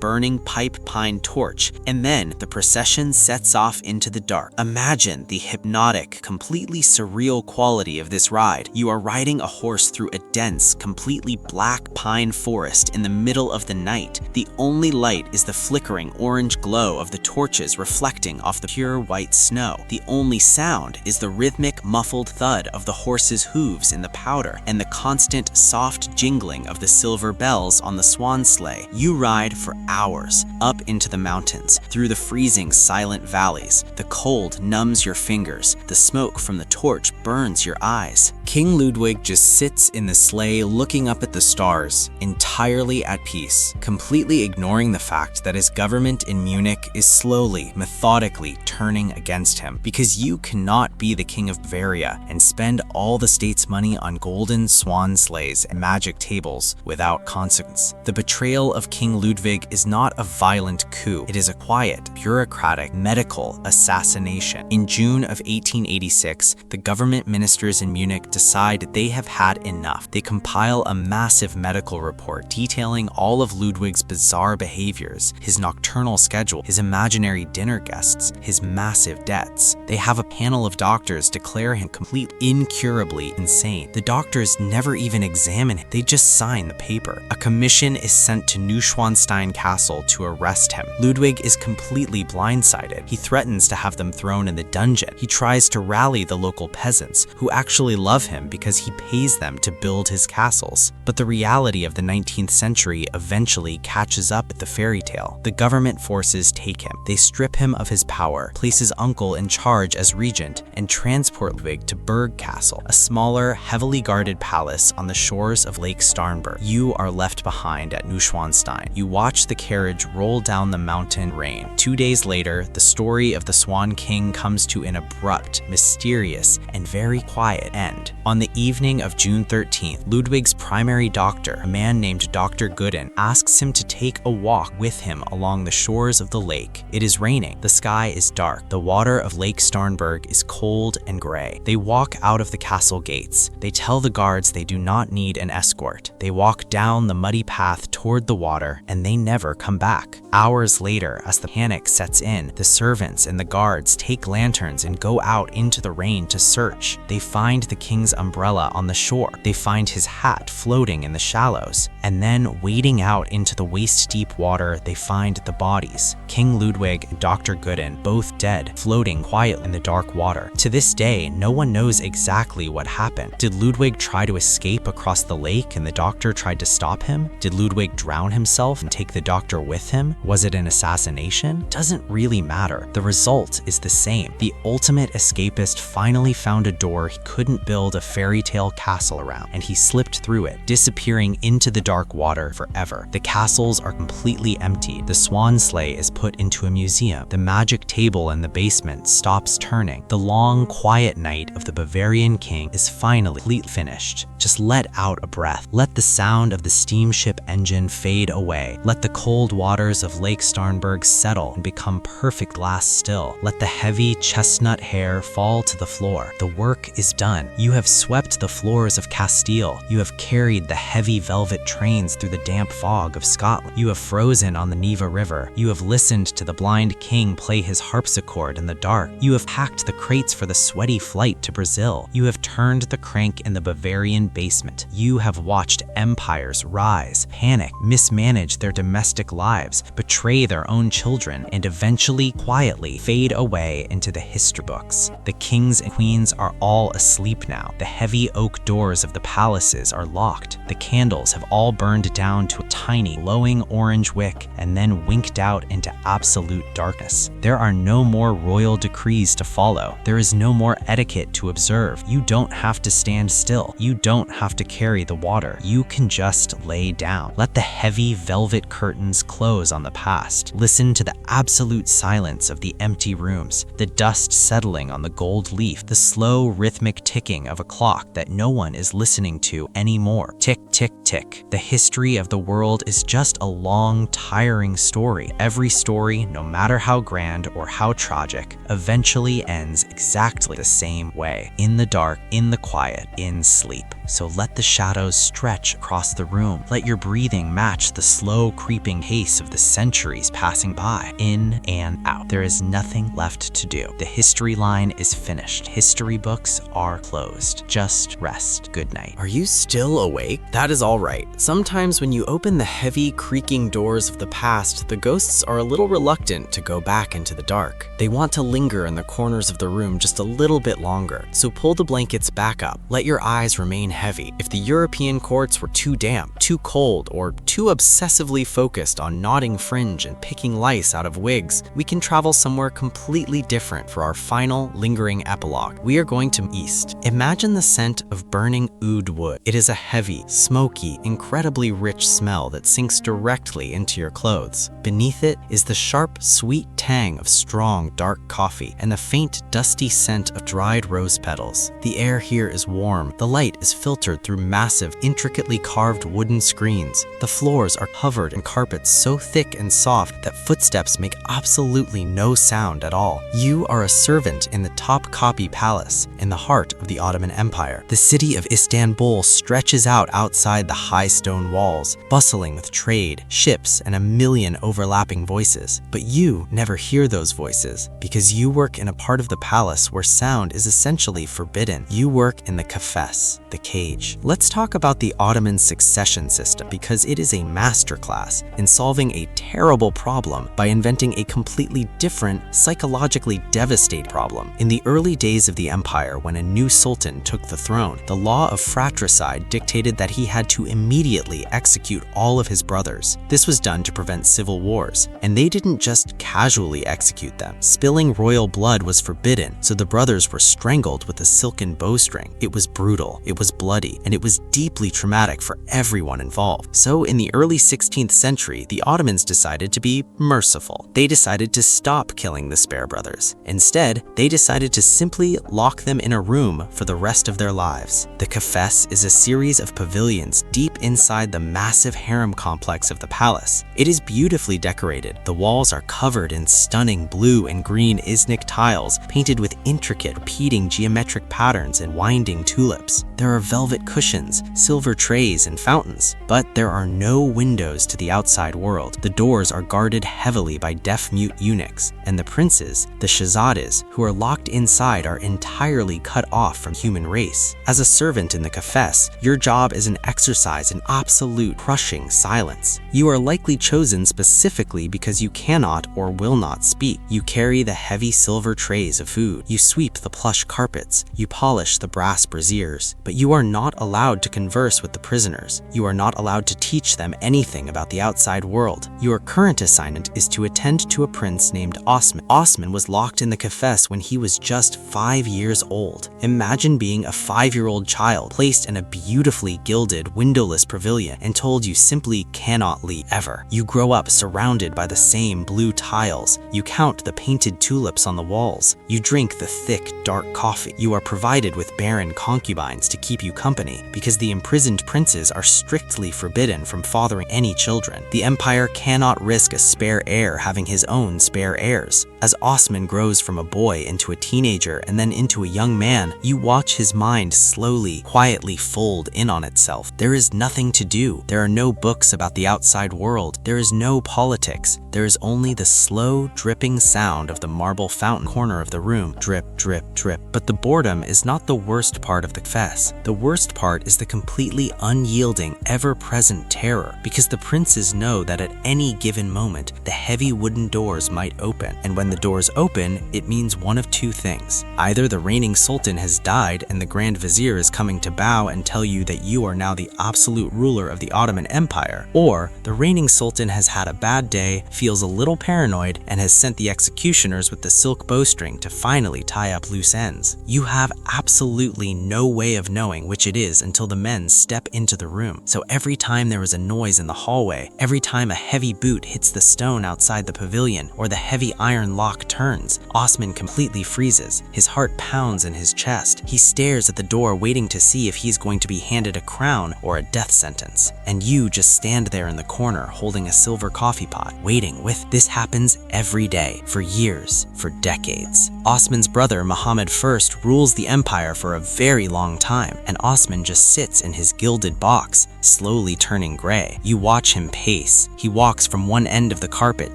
burning pipe pine torch, and then the procession sets off into the dark. Imagine the hypnotic, completely surreal quality of this ride. You are riding a horse through a dense, completely black pine forest in the middle of the night. The only light is the flickering orange glow of the torches reflecting off the pure white snow. The only sound is the rhythmic, muffled thud of the horse's hooves in the powder and the constant, soft jingling of the silver bells on the swan sleigh. You ride for hours, up into the mountains, through the freezing, silent valleys. The cold numbs your fingers. The smoke from the torch burns your eyes. King Ludwig just sits in the sleigh looking up at the stars, entirely at peace, completely ignoring the fact that his government in Munich is slowly, methodically turning against him, because you cannot be the king of Bavaria and spend all the state's money on golden swan sleighs and magic tables without consequence. The betrayal of King Ludwig is not a violent coup. It is a quiet, bureaucratic, medical assassination. In June of 1886, the government ministers in Munich decide they have had enough. They compile a massive medical report detailing all of Ludwig's bizarre behaviors, his nocturnal schedule, his imaginary dinner guests, his massive debts. They have a panel of doctors declare him completely incurably insane. The doctors never even examine him. They just sign the paper. A commission is sent to Neuschwanstein Castle to arrest him. Ludwig is completely blindsided. He threatens to have them thrown in the dungeon. He tries to rally the local peasants, who actually love him because he pays them to build his castles. But the reality of the 19th century eventually catches up with the fairy tale. The government forces take him. They strip him of his power, place his uncle in charge as regent, and transport Ludwig to Berg Castle, a smaller, heavily guarded palace on the shores of Lake Starnberg. You are left behind at Neuschwanstein. You watch the carriage roll down the mountain rain. 2 days later, the story of the Swan King comes to an abrupt, mysterious, and very quiet end. On the evening of June 13th, Ludwig's primary doctor, a man named Dr. Gooden, asks him to take a walk with him along the shores of the lake. It is raining. The sky is dark. The water of Lake Starnberg is cold and gray. They walk out of the castle gates. They tell the guards they do not need an escort. They walk down the muddy path toward the water, and they never come back. Hours later, as the panic sets in, the servants and the guards take lanterns and go out into the rain to search. They find the king's umbrella on the shore. They find his hat floating in the shallows. And then, wading out into the waist-deep water, they find the bodies. King Ludwig and Dr. Gooden, both dead, floating quietly in the dark water. To this day, no one knows exactly what happened. Did Ludwig try to escape across the lake and the doctor tried to stop him? Did Ludwig drown himself and take the doctor with him? Was it an assassination? Doesn't really matter. The result is the same. The ultimate escapist finally found a door he couldn't build a fairy tale castle around, and he slipped through it, disappearing into the dark water forever. The castles are completely emptied. The swan sleigh is put into a museum. The magic table in the basement stops turning. The long, quiet night of the Bavarian king is finally finished. Just let out a breath. Let the sound of the steamship engine fade away. Let the cold waters of Lake Starnberg settle and become perfect glass still. Let the heavy chestnut hair fall to the floor. The work is done. You have swept the floors of Castile. You have carried the heavy velvet trains through the damp fog of Scotland. You have frozen on the Neva River. You have listened to the blind king play his harpsichord in the dark. You have packed the crates for the sweaty flight to Brazil. You have turned the crank in the Bavarian basement. You have watched empires rise, panic, mismanage their domestic lives, betray their own children, and eventually, quietly, fade away into the history books. The kings and queens are all asleep now. The heavy oak doors of the palaces are locked. The candles have all burned down to a tiny, glowing orange orange wick, and then winked out into absolute darkness. There are no more royal decrees to follow. There is no more etiquette to observe. You don't have to stand still. You don't have to carry the water. You can just lay down. Let the heavy velvet curtains close on the past. Listen to the absolute silence of the empty rooms, the dust settling on the gold leaf, the slow rhythmic ticking of a clock that no one is listening to anymore. Tick, tick, tick. The history of the world is just a long, tiring story. Every story, no matter how grand or how tragic, eventually ends exactly the same way. In the dark, in the quiet, in sleep. So let the shadows stretch across the room. Let your breathing match the slow creeping pace of the centuries passing by. In and out. There is nothing left to do. The history line is finished. History books are closed. Just rest. Good night. Are you still awake? That is all right. Sometimes when you open the heavy, creaking doors of the past, the ghosts are a little reluctant to go back into the dark. They want to linger in the corners of the room just a little bit longer. So pull the blankets back up. Let your eyes remain heavy. If the European courts were too damp, too cold, or too obsessively focused on knotting fringe and picking lice out of wigs, we can travel somewhere completely different for our final, lingering epilogue. We are going to East. Imagine the scent of burning oud wood. It is a heavy, smoky, incredibly rich smell that sinks directly into your clothes. Beneath it is the sharp, sweet tang of strong, dark coffee and the faint, dusty scent of dried rose petals. The air here is warm. The light is filtered through massive, intricately carved wooden screens. The floors are covered in carpets so thick and soft that footsteps make absolutely no sound at all. You are a servant in the Topkapi Palace, in the heart of the Ottoman Empire. The city of Istanbul stretches out outside the high stone walls, bustling with trade, ships, and a million overlapping voices. But you never hear those voices, because you work in a part of the palace where sound is essentially forbidden. You work in the kafes, the cage. Let's talk about the Ottoman succession system, because it is a masterclass in solving a terrible problem by inventing a completely different, psychologically devastating problem. In the early days of the empire, when a new sultan took the throne, the law of fratricide dictated that he had to immediately execute all of his brothers. This was done to prevent civil wars, and they didn't just casually execute them. Spilling royal blood was forbidden, so the brothers were strangled with a silken bowstring. It was brutal, it was bloody, and it was deeply traumatic for everyone involved. So in the early 16th century, the Ottomans decided to be merciful. They decided to stop killing the spare brothers. Instead, they decided to simply lock them in a room for the rest of their lives. The kafes is a series of pavilions deep inside the massive harem complex of the palace. It is beautifully decorated. The walls are covered in stunning blue and green Iznik tiles painted with intricate, repeating geometric patterns and winding tulips. There are velvet cushions, silver trays, and fountains, but there are no windows to the outside world. The doors are guarded heavily by deaf-mute eunuchs, and the princes, the shahzades, who are locked inside are entirely cut off from human race. As a servant in the kafes, your job is an exercise in absolute crushing silence. You are likely chosen specifically because you cannot or will not speak. You carry the heavy silver trays of food. You sweep the plush carpets. You polish the brass braziers. But you are not allowed to converse with the prisoners. You are not allowed to teach them anything about the outside world. Your current assignment is to attend to a prince named Osman. Osman was locked in the kafes when he was just 5 years old. Imagine being a 5-year-old child placed in a beautifully gilded, windowless pavilion and told you simply cannot leave ever. You grow up surrounded by the same blue tiles. You count the painted tulips on the walls. You drink the thick, dark coffee. You are provided with barren concubines to keep you company because the imprisoned princes are strictly forbidden from fathering any children. The empire cannot risk a spare heir having his own spare heirs. As Osman grows from a boy into a teenager and then into a young man, you watch his mind slowly, quietly fold in on itself. There is nothing to do. There are no books about the outside world. There is no politics. There is only the slow, dripping sound of the marble fountain corner of the room. Drip, drip, drip. But the boredom is not the worst part of the kafes. The worst part is the completely unyielding, ever-present terror, because the princes know that at any given moment, the heavy wooden doors might open. And when the doors open, it means one of two things. Either the reigning sultan has died and the Grand Vizier is coming to bow and tell you that you are now the absolute ruler of the Ottoman Empire, or the reigning sultan has had a bad day, feels a little paranoid, and has sent the executioners with the silk bowstring to finally tie up loose ends. You have absolutely no way of knowing which it is until the men step into the room. So every time there is a noise in the hallway, every time a heavy boot hits the stone outside the pavilion, or the heavy iron lock turns, Osman completely freezes. His heart pounds in his chest. He stares at the door waiting to see if he's going to be handed a crown or a death sentence. And you just stand there in the corner holding a silver coffee pot, waiting with. This happens every day, for years, for decades. Osman's brother Muhammad I rules the empire for a very long time, and Osman just sits in his gilded box, slowly turning gray. You watch him pace. He walks from one end of the carpet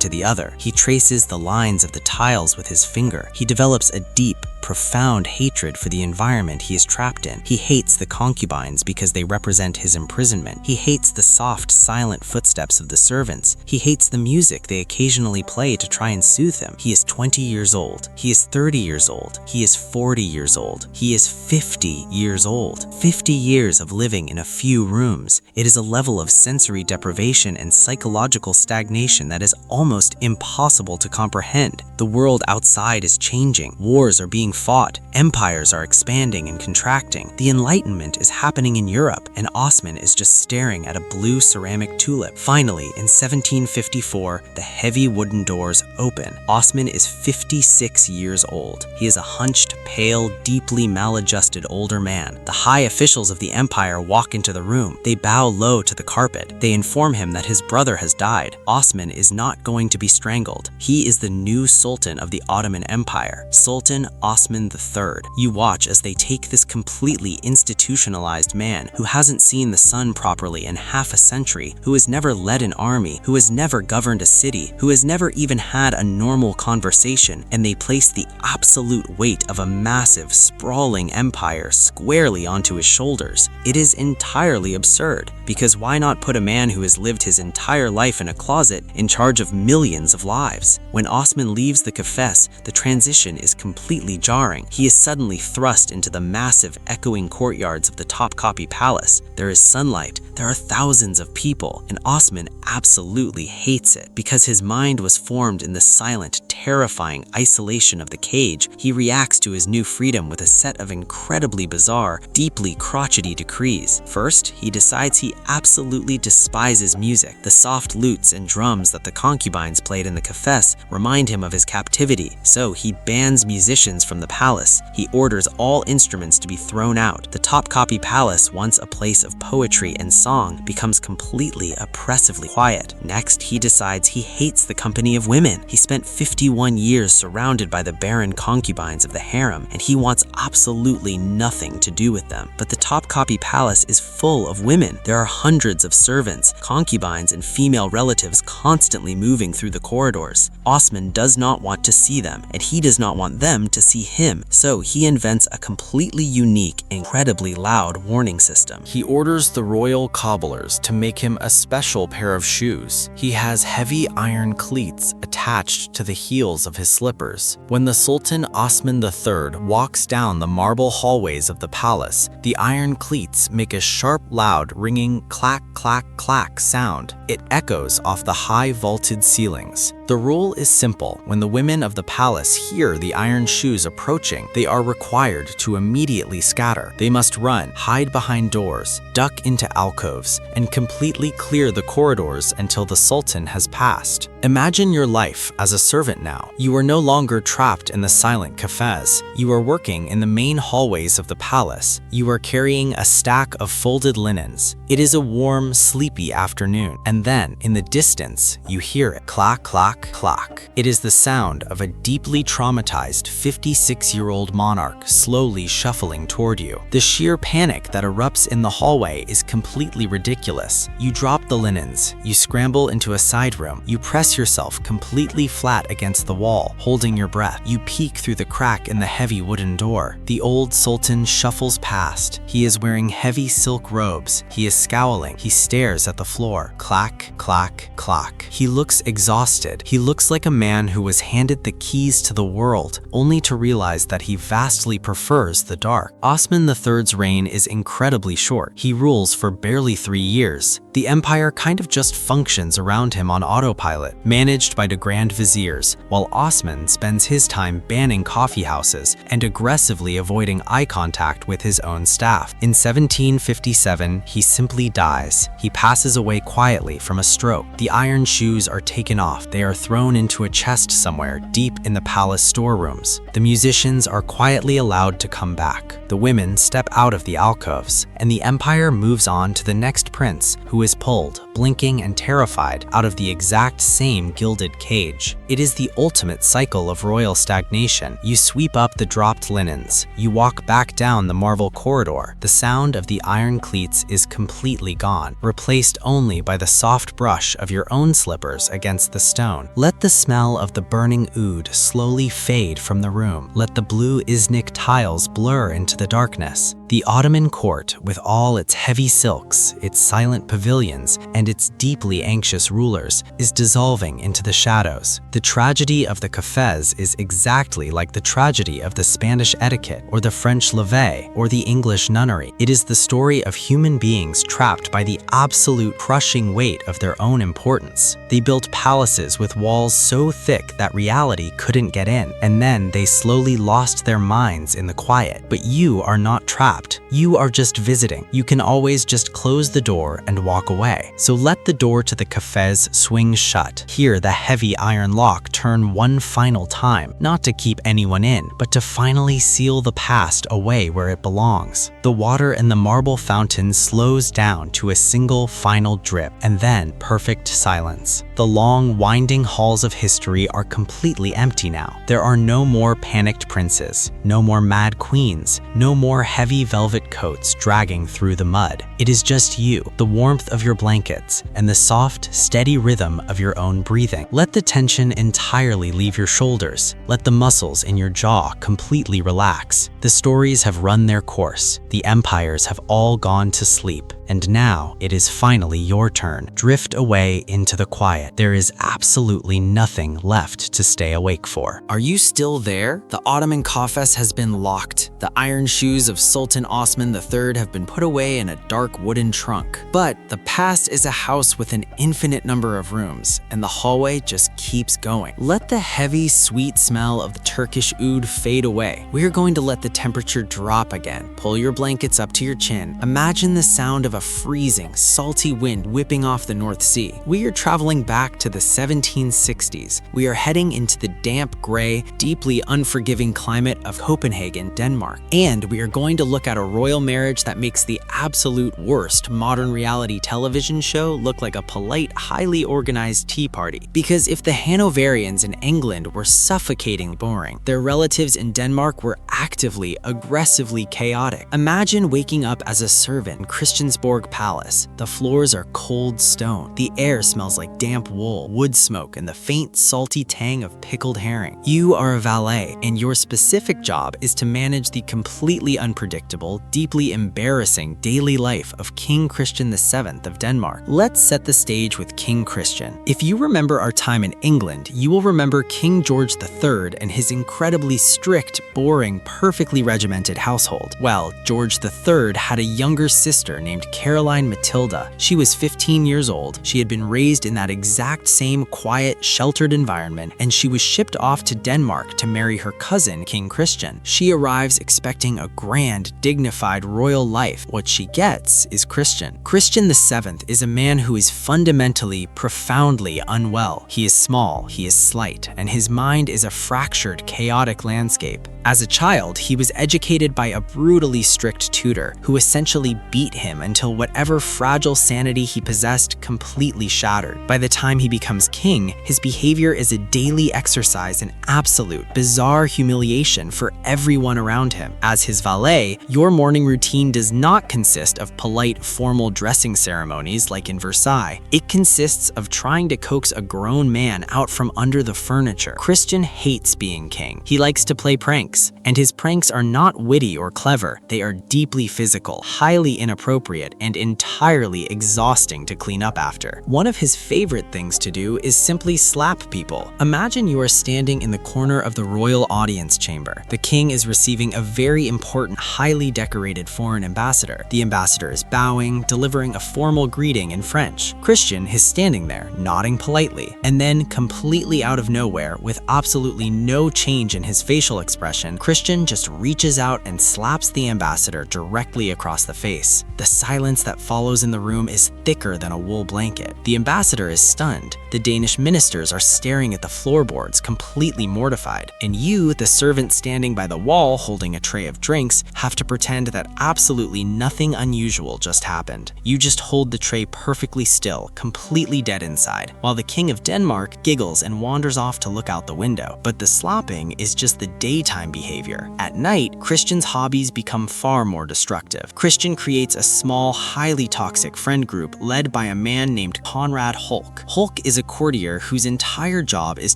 to the other. He traces the lines of the tiles with his finger. He develops a deep, profound hatred for the environment he is trapped in. He hates the concubines because they represent his imprisonment. He hates the soft, silent footsteps of the servants. He hates the music they occasionally play to try and soothe him. He is 20 years old. He is 30 years old. He is 40 years old. He is 50 years old. 50 years of living in a few rooms. It is a level of sensory deprivation and psychological stagnation that is almost impossible to comprehend. The world outside is changing. Wars are being fought. Empires are expanding and contracting. The Enlightenment is happening in Europe, and Osman is just staring at a blue ceramic tulip. Finally, in 1754, the heavy wooden doors open. Osman is 56 years old. He is a hunched, pale, deeply maladjusted older man. The high officials of the empire walk into the room. They bow low to the carpet. They inform him that his brother has died. Osman is not going to be strangled. He is the new sultan of the Ottoman Empire, Sultan Osman III. You watch as they take this completely institutionalized man who hasn't seen the sun properly in half a century, who has never led an army, who has never governed a city, who has never even had a normal conversation, and they place the absolute weight of a massive, sprawling empire squarely onto his shoulders. It is entirely absurd, because why not put a man who has lived his entire life in a closet in charge of millions of lives? When Osman leaves the kafes, the transition is completely jarring. He is suddenly thrust into the massive, echoing courtyards of the Topkapi Palace. There is sunlight, there are thousands of people, and Osman absolutely hates it. Because his mind was formed in the silent, terrifying isolation of the cage, he reacts to his new freedom with a set of incredibly bizarre, deeply crotchety decrees. First, he decides he absolutely despises music. The soft lutes and drums that the concubines played in the kafes remind him of his captivity, so he bans musicians from the palace. He orders all instruments to be thrown out. The Topkapi Palace, once a place of poetry and song, becomes completely oppressively quiet. Next, he decides he hates the company of women. He spent 51 years surrounded by the barren concubines of the harem, and he wants absolutely nothing to do with them. But the Topkapi Palace is full of women. There are hundreds of servants, concubines, and female relatives constantly moving through the corridors. Osman does not want to see them, and he does not want them to see him, so he invents a completely unique, incredibly loud warning system. He orders the royal cobblers to make him a special pair of shoes. He has heavy iron cleats attached to the heels of his slippers. When the Sultan Osman III walks down the marble hallways of the palace, the iron cleats make a sharp, loud, ringing clack, clack, clack sound. It echoes off the high vaulted ceilings. The rule is simple. When the women of the palace hear the iron shoes approaching, they are required to immediately scatter. They must run, hide behind doors, duck into alcoves, and completely clear the corridors until the Sultan has passed. Imagine your life as a servant now. You are no longer trapped in the silent cafes. You are working in the main hallways of the palace. You are carrying a stack of folded linens. It is a warm, sleepy afternoon, and then, in the distance, you hear it. Clack, clack, clack. It is the sound of a deeply traumatized 56-year-old monarch slowly shuffling toward you. The sheer panic that erupts in the hallway is completely ridiculous. You drop the linens. You scramble into a side room. You press yourself completely completely flat against the wall, holding your breath. You peek through the crack in the heavy wooden door. The old sultan shuffles past. He is wearing heavy silk robes. He is scowling. He stares at the floor. Clack, clack, clack. He looks exhausted. He looks like a man who was handed the keys to the world, only to realize that he vastly prefers the dark. Osman III's reign is incredibly short. He rules for barely 3 years. The empire kind of just functions around him on autopilot, managed by the Grand Viziers, while Osman spends his time banning coffee houses and aggressively avoiding eye contact with his own staff. In 1757, he simply dies. He passes away quietly from a stroke. The iron shoes are taken off. They are thrown into a chest somewhere deep in the palace storerooms. The musicians are quietly allowed to come back. The women step out of the alcoves, and the empire moves on to the next prince, who is pulled, blinking and terrified, out of the exact same gilded cage. It is the ultimate cycle of royal stagnation. You sweep up the dropped linens. You walk back down the marble corridor. The sound of the iron cleats is completely gone, replaced only by the soft brush of your own slippers against the stone. Let the smell of the burning oud slowly fade from the room. Let the blue Iznik tiles blur into the darkness. The Ottoman court, with all its heavy silks, its silent pavilions, and its deeply anxious rulers, is dissolving into the shadows. The tragedy of the cafes is exactly like the tragedy of the Spanish etiquette, or the French levee, or the English nunnery. It is the story of human beings trapped by the absolute crushing weight of their own importance. They built palaces with walls so thick that reality couldn't get in, and then they slowly lost their minds in the quiet. But you are not trapped. You are just visiting. You can always just close the door and walk away. So let the door to the cafes swing shut. Hear the heavy iron lock turn one final time, not to keep anyone in, but to finally seal the past away where it belongs. The water in the marble fountain slows down to a single final drip, and then perfect silence. The long, winding halls of history are completely empty now. There are no more panicked princes, no more mad queens, no more heavy velvet coats dragging through the mud. It is just you, the warmth of your blankets, and the soft, steady rhythm of your own breathing. Let the tension entirely leave your shoulders. Let the muscles in your jaw completely relax. The stories have run their course. The empires have all gone to sleep. And now it is finally your turn. Drift away into the quiet. There is absolutely nothing left to stay awake for. Are you still there? The Ottoman Kafes has been locked. The iron shoes of Sultan Osman III have been put away in a dark wooden trunk. But the past is a house with an infinite number of rooms, and the hallway just keeps going. Let the heavy, sweet smell of the Turkish oud fade away. We are going to let the temperature drop again. Pull your blankets up to your chin. Imagine the sound of a freezing, salty wind whipping off the North Sea. We are traveling back to the 1760s. We are heading into the damp, gray, deeply unforgiving climate of Copenhagen, Denmark. And we are going to look at a royal marriage that makes the absolute worst modern reality television show look like a polite, highly organized tea party. Because if the Hanoverians in England were suffocating boring, their relatives in Denmark were actively, aggressively chaotic. Imagine waking up as a servant in Christiansborg Palace. The floors are cold stone. The air smells like damp wool, wood smoke, and the faint, salty tang of pickled herring. You are a valet, and your specific job is to manage the completely unpredictable, deeply embarrassing daily life of King Christian VII of Denmark. Let's set the stage with King Christian. If you remember our time in England, you will remember King George III and his incredibly strict, boring, perfectly regimented household. Well, George III had a younger sister named Caroline Matilda. She was 15 years old. She had been raised in that exact same quiet, sheltered environment, and she was shipped off to Denmark to marry her cousin, King Christian. She arrives expecting a grand, dignified royal life. What she gets is Christian. Christian VII is a man who is fundamentally, profoundly unwell. He is small, he is slight, and his mind is a fractured, chaotic landscape. As a child, he was educated by a brutally strict tutor who essentially beat him until whatever fragile sanity he possessed completely shattered. By the time he becomes king, his behavior is a daily exercise in absolute, bizarre humiliation for everyone around him. As his valet, your morning routine does not consist of polite, formal dressing ceremonies like in Versailles. It consists of trying to coax a grown man out from under the furniture. Christian hates being king. He likes to play pranks, and his pranks are not witty or clever. They are deeply physical, highly inappropriate, and entirely exhausting to clean up after. One of his favorite things to do is simply slap people. Imagine you are standing in the corner of the royal audience chamber. The king is receiving a very important, highly decorated foreign ambassador. The ambassador is bowing, delivering a formal greeting in French. Christian is standing there, nodding politely, and then completely out of nowhere, with absolutely no change in his facial expression, Christian just reaches out and slaps the ambassador directly across the face. The silence that follows in the room is thicker than a wool blanket. The ambassador is stunned. The Danish ministers are staring at the floorboards, completely mortified. And you, the servant standing by the wall holding a tray of drinks, have to pretend that absolutely nothing unusual just happened. You just hold the tray perfectly still, completely dead inside, while the King of Denmark giggles and wanders off to look out the window. But the slapping is just the daytime behavior. At night, Christian's hobbies become far more destructive. Christian creates a small, highly toxic friend group led by a man named Conrad Hulk. Hulk is a courtier whose entire job is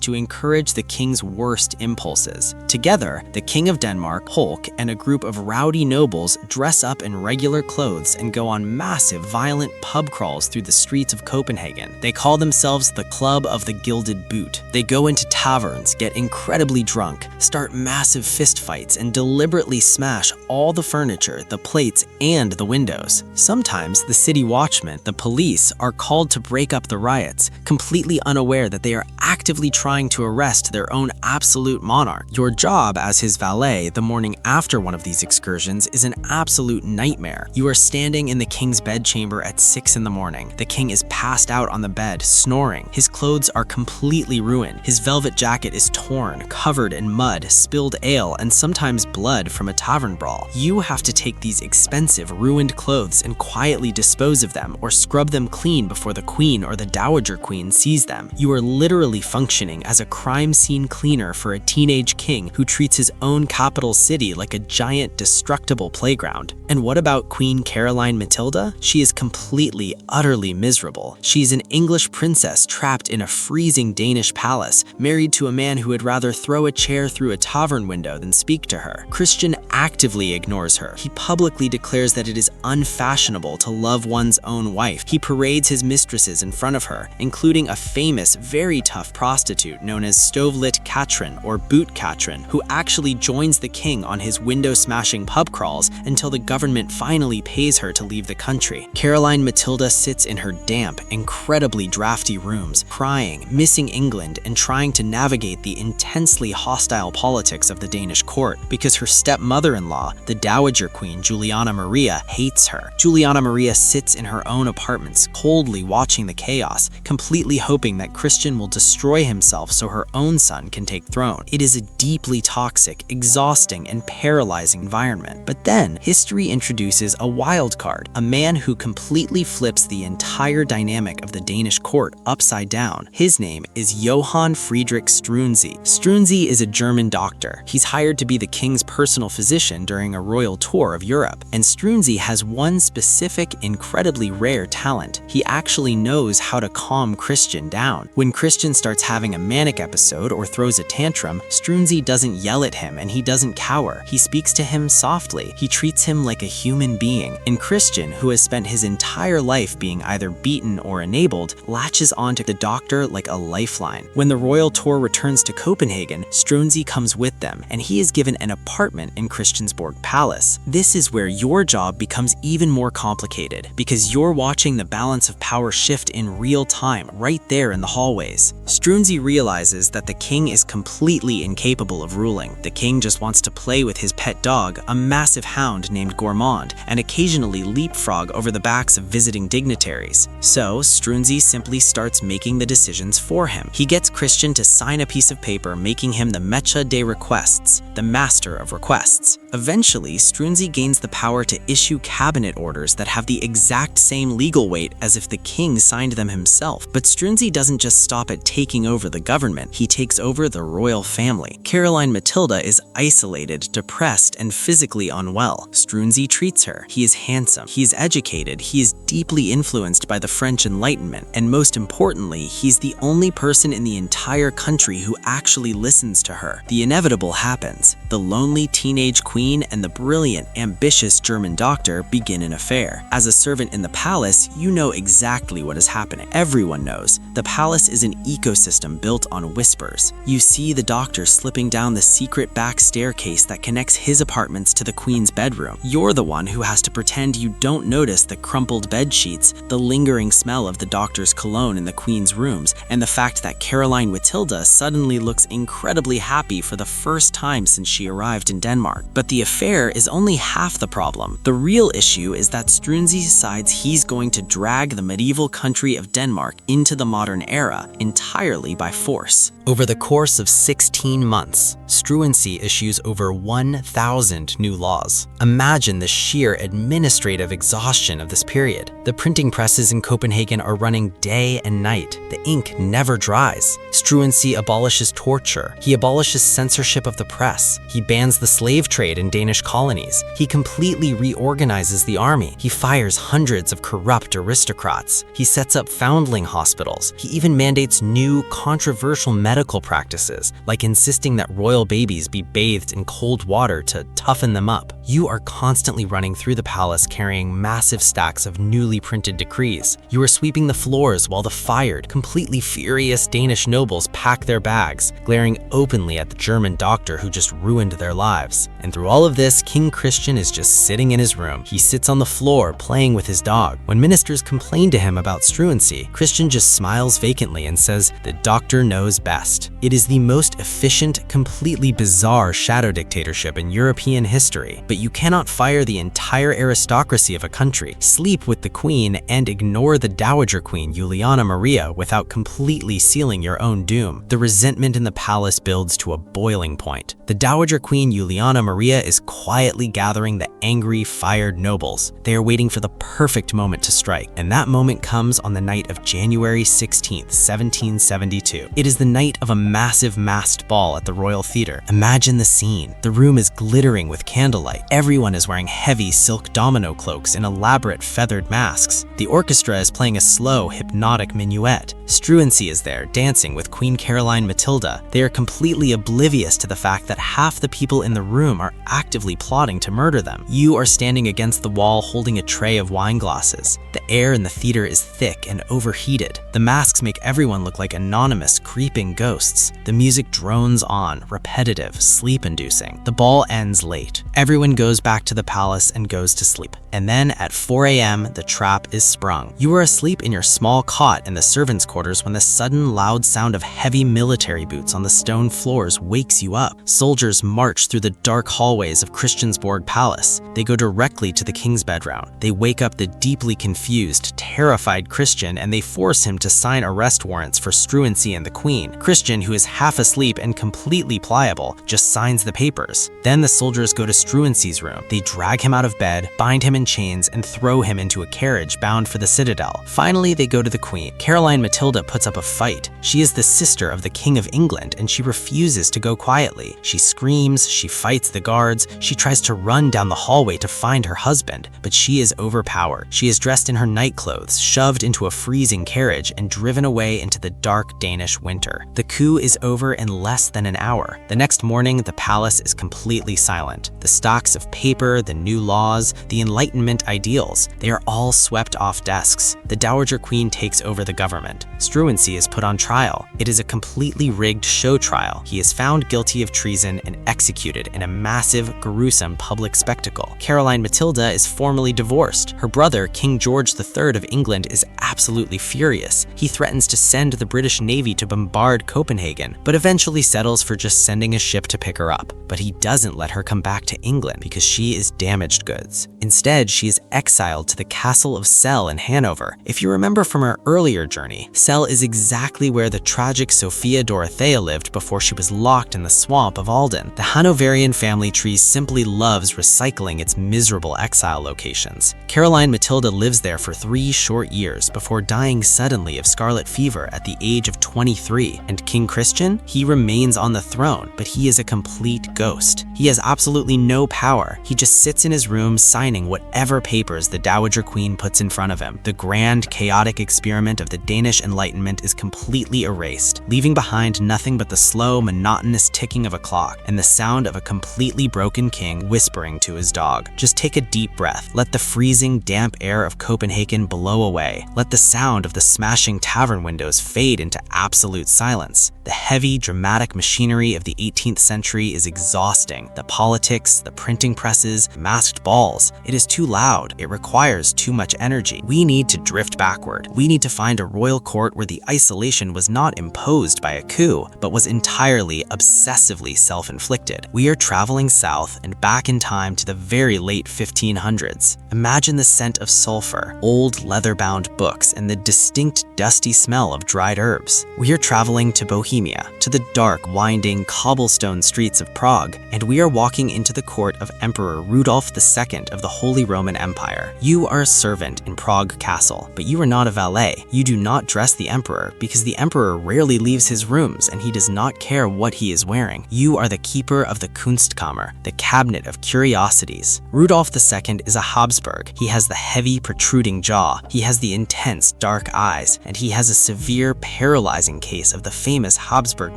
to encourage the king's worst impulses. Together, the King of Denmark, Hulk, and a group of rowdy nobles dress up in regular clothes and go on massive, violent pub crawls through the streets of Copenhagen. They call themselves the Club of the Gilded Boot. They go into taverns, get incredibly drunk, start massive fistfights, and deliberately smash all the furniture, the plates, and the windows. Sometimes the city watchmen, the police, are called to break up the riots, completely unaware that they are actively trying to arrest their own absolute monarch. Your job as his valet the morning after one of these excursions is an absolute nightmare. You are standing in the king's bedchamber at 6 in the morning. The king is passed out on the bed, snoring. His clothes are completely ruined. His velvet jacket is torn, covered in mud, spilled ale, and sometimes blood from a tavern brawl. You have to take these expensive, ruined clothes and quietly dispose of them or scrub them clean before the queen or the dowager queen sees them. You are literally functioning as a crime scene cleaner for a teenage king who treats his own capital city like a giant, destructible playground. And what about Queen Caroline Matilda? She is completely, utterly miserable. She's an English princess trapped in a freezing Danish palace, married to a man who would rather throw a chair through a tavern window than speak to her. Christian actively ignores her. He publicly declares that it is unfashionable to love one's own wife. He parades his mistresses in front of her, including a famous, very tough prostitute known as Stovelit Katrin or Boot Katrin, who actually joins the king on his window-smashing pub crawls until the government finally pays her to leave the country. Caroline Matilda sits in her damp, incredibly drafty rooms, crying, missing England, and trying to navigate the intensely hostile politics of the Danish court because her stepmother-in-law, the Dowager Queen Juliana Maria, hates her. Juliana Maria sits in her own apartments, coldly watching the chaos, completely hoping that Christian will destroy himself so her own son can take throne. It is a deeply toxic, exhausting, and paralyzing environment. But then, history introduces a wild card, a man who completely flips the entire dynamic of the Danish court upside down. His name is Johann Friedrich Struensee. Struensee is a German doctor. He's hired to be the king's personal physician during a royal tour of Europe. And Struensee has one specific, incredibly rare talent. He actually knows how to calm Christian down. When Christian starts having a manic episode or throws a tantrum, Struensee doesn't yell at him and he doesn't cower. He speaks to him softly. He treats him like a human being. And Christian, who has spent his entire life being either beaten or enabled, latches onto the doctor like a lifeline. When the royal tour returns to Copenhagen, Struensee comes with them, and he is given an apartment in Christiansborg Palace. This is where your job becomes even more complicated, because you're watching the balance of power shift in real time right there in the hallways. Struensee realizes that the king is completely incapable of ruling. The king just wants to play with his pet dog, a massive hound named Gourmand, and occasionally leapfrog over the backs of visiting dignitaries. So Struensee simply starts making the decisions for him. He gets Christian to sign a piece of paper making him the Maître des Requests, the master of requests. Eventually, Struensee gains the power to issue cabinet orders that have the exact same legal weight as if the king signed them himself. But Struensee doesn't just stop at taking over the government, he takes over the royal family. Caroline Matilda is isolated, depressed, and physically unwell. Struensee treats her. He is handsome, he is educated, he is deeply influenced by the French Enlightenment, and most importantly, he's the only person in the entire country who actually listens to her. The inevitable happens. The lonely teenage queen and the brilliant, ambitious German doctor begin an affair. As a servant in the palace, you know exactly what is happening. Everyone knows. The palace is an ecosystem built on whispers. You see the doctor slipping down the secret back staircase that connects his apartments to the queen's bedroom. You're the one who has to pretend you don't notice the crumpled bed sheets, the lingering smell of the doctor's cologne in the queen's rooms, and the fact that Caroline Matilda suddenly looks incredibly happy for the first time since she arrived in Denmark. But the affair is only half the problem. The real issue is that Struensee decides he's going to drag the medieval country of Denmark into the modern era entirely by force. Over the course of 16 months, Struensee issues over 1,000 new laws. Imagine the sheer administrative exhaustion of this period. The printing presses in Copenhagen are running day and night. The ink never dries. Struensee abolishes torture. He abolishes censorship of the press. He bans the slave trade in Danish colonies. He completely reorganizes the army. He fires hundreds of corrupt aristocrats. He sets up foundling hospitals. He even mandates new, controversial medical practices, like insisting that royal babies be bathed in cold water to toughen them up. You are constantly running through the palace carrying massive stacks of newly printed decrees. You are sweeping the floors while the fired, completely furious Danish nobles pack their bags, glaring openly at the German doctor who just ruined their lives. And through all of this, King Christian is just sitting in his room. He sits on the floor playing with his dog. When ministers complain to him about Struensee, Christian just smiles vacantly and says, "The doctor knows best." It is the most efficient, completely bizarre shadow dictatorship in European history. But you cannot fire the entire aristocracy of a country, sleep with the queen, and ignore the Dowager Queen, Juliana Maria, without completely sealing your own doom. The resentment in the palace builds to a boiling point. The Dowager Queen, Juliana Maria, is quietly gathering the angry, fired nobles. They are waiting for the perfect moment to strike, and that moment comes on the night of January 16th, 1772. It is the night of a massive masked ball at the Royal Theatre. Imagine the scene. The room is glittering with candlelight. Everyone is wearing heavy silk domino cloaks and elaborate feathered masks. The orchestra is playing a slow, hypnotic minuet. Struensee is there, dancing with Queen Caroline Matilda. They are completely oblivious to the fact that half the people in the room are actively plotting to murder them. You are standing against the wall holding a tray of wine glasses. The air in the theater is thick and overheated. The masks make everyone look like anonymous, creeping ghosts. The music drones on, repetitive, sleep-inducing. The ball ends late. Everyone goes back to the palace and goes to sleep. And then at 4 a.m., the trap is sprung. You are asleep in your small cot in the servants' quarters when the sudden loud sound of heavy military boots on the stone floors wakes you up. Soldiers march through the dark hallways of Christiansborg Palace. They go directly to the king's bedroom. They wake up the deeply confused, terrified Christian, and they force him to sign arrest warrants for Struensee and the queen. Christian, who is half asleep and completely pliable, just signs the papers. Then the soldiers go to Struensee's room. They drag him out of bed, bind him in chains, and throw him into a carriage bound for the citadel. Finally, they go to the queen. Caroline Matilda puts up a fight. She is the sister of the King of England, and she refuses to go quietly. She screams, she fights the guards, she tries to run down the hallway to find her husband, but she is overpowered. She is dressed in her nightclothes, shoved into a freezing carriage, and driven away into the dark Danish winter. The coup is over in less than an hour. The next morning, the palace is completely silent. The stocks of paper, the new laws, the Enlightenment ideals, they are all swept off desks. The Dowager Queen takes over the government. Struensee is put on trial trial. It is a completely rigged show trial. He is found guilty of treason and executed in a massive, gruesome public spectacle. Caroline Matilda is formally divorced. Her brother, King George III of England, is absolutely furious. He threatens to send the British Navy to bombard Copenhagen, but eventually settles for just sending a ship to pick her up. But he doesn't let her come back to England because she is damaged goods. Instead, she is exiled to the castle of Celle in Hanover. If you remember from our earlier journey, Celle is exactly where the tragic Sophia Dorothea lived before she was locked in the swamp of Alden. The Hanoverian family tree simply loves recycling its miserable exile locations. Caroline Matilda lives there for 3 short years before dying suddenly of scarlet fever at the age of 23. And King Christian? He remains on the throne, but he is a complete ghost. He has absolutely no power. He just sits in his room signing whatever papers the Dowager Queen puts in front of him. The grand, chaotic experiment of the Danish Enlightenment is completely erased, leaving behind nothing but the slow, monotonous ticking of a clock and the sound of a completely broken king whispering to his dog. Just take a deep breath. Let the freezing, damp air of Copenhagen blow away. Let the sound of the smashing tavern windows fade into absolute silence. The heavy, dramatic machinery of the 18th century is exhausting. The politics, the printing presses, masked balls. It is too loud. It requires too much energy. We need to drift backward. We need to find a royal court where the isolation was not imposed by a coup, but was entirely, obsessively self-inflicted. We are traveling south and back in time to the very late 1500s. Imagine the scent of sulfur, old leather-bound books, and the distinct dusty smell of dried herbs. We are traveling to Bohemia, to the dark, winding, cobblestone streets of Prague, and we are walking into the court of Emperor Rudolf II of the Holy Roman Empire. You are a servant in Prague Castle, but you are not a valet. You do not dress the emperor because the emperor rarely leaves his rooms and he does not care what he is wearing. You are the keeper of the Kunstkammer, the cabinet of curiosities. Rudolf II is a Habsburg. He has the heavy, protruding jaw. He has the intense, dark eyes, and he has a severe, paralyzing case of the famous Habsburg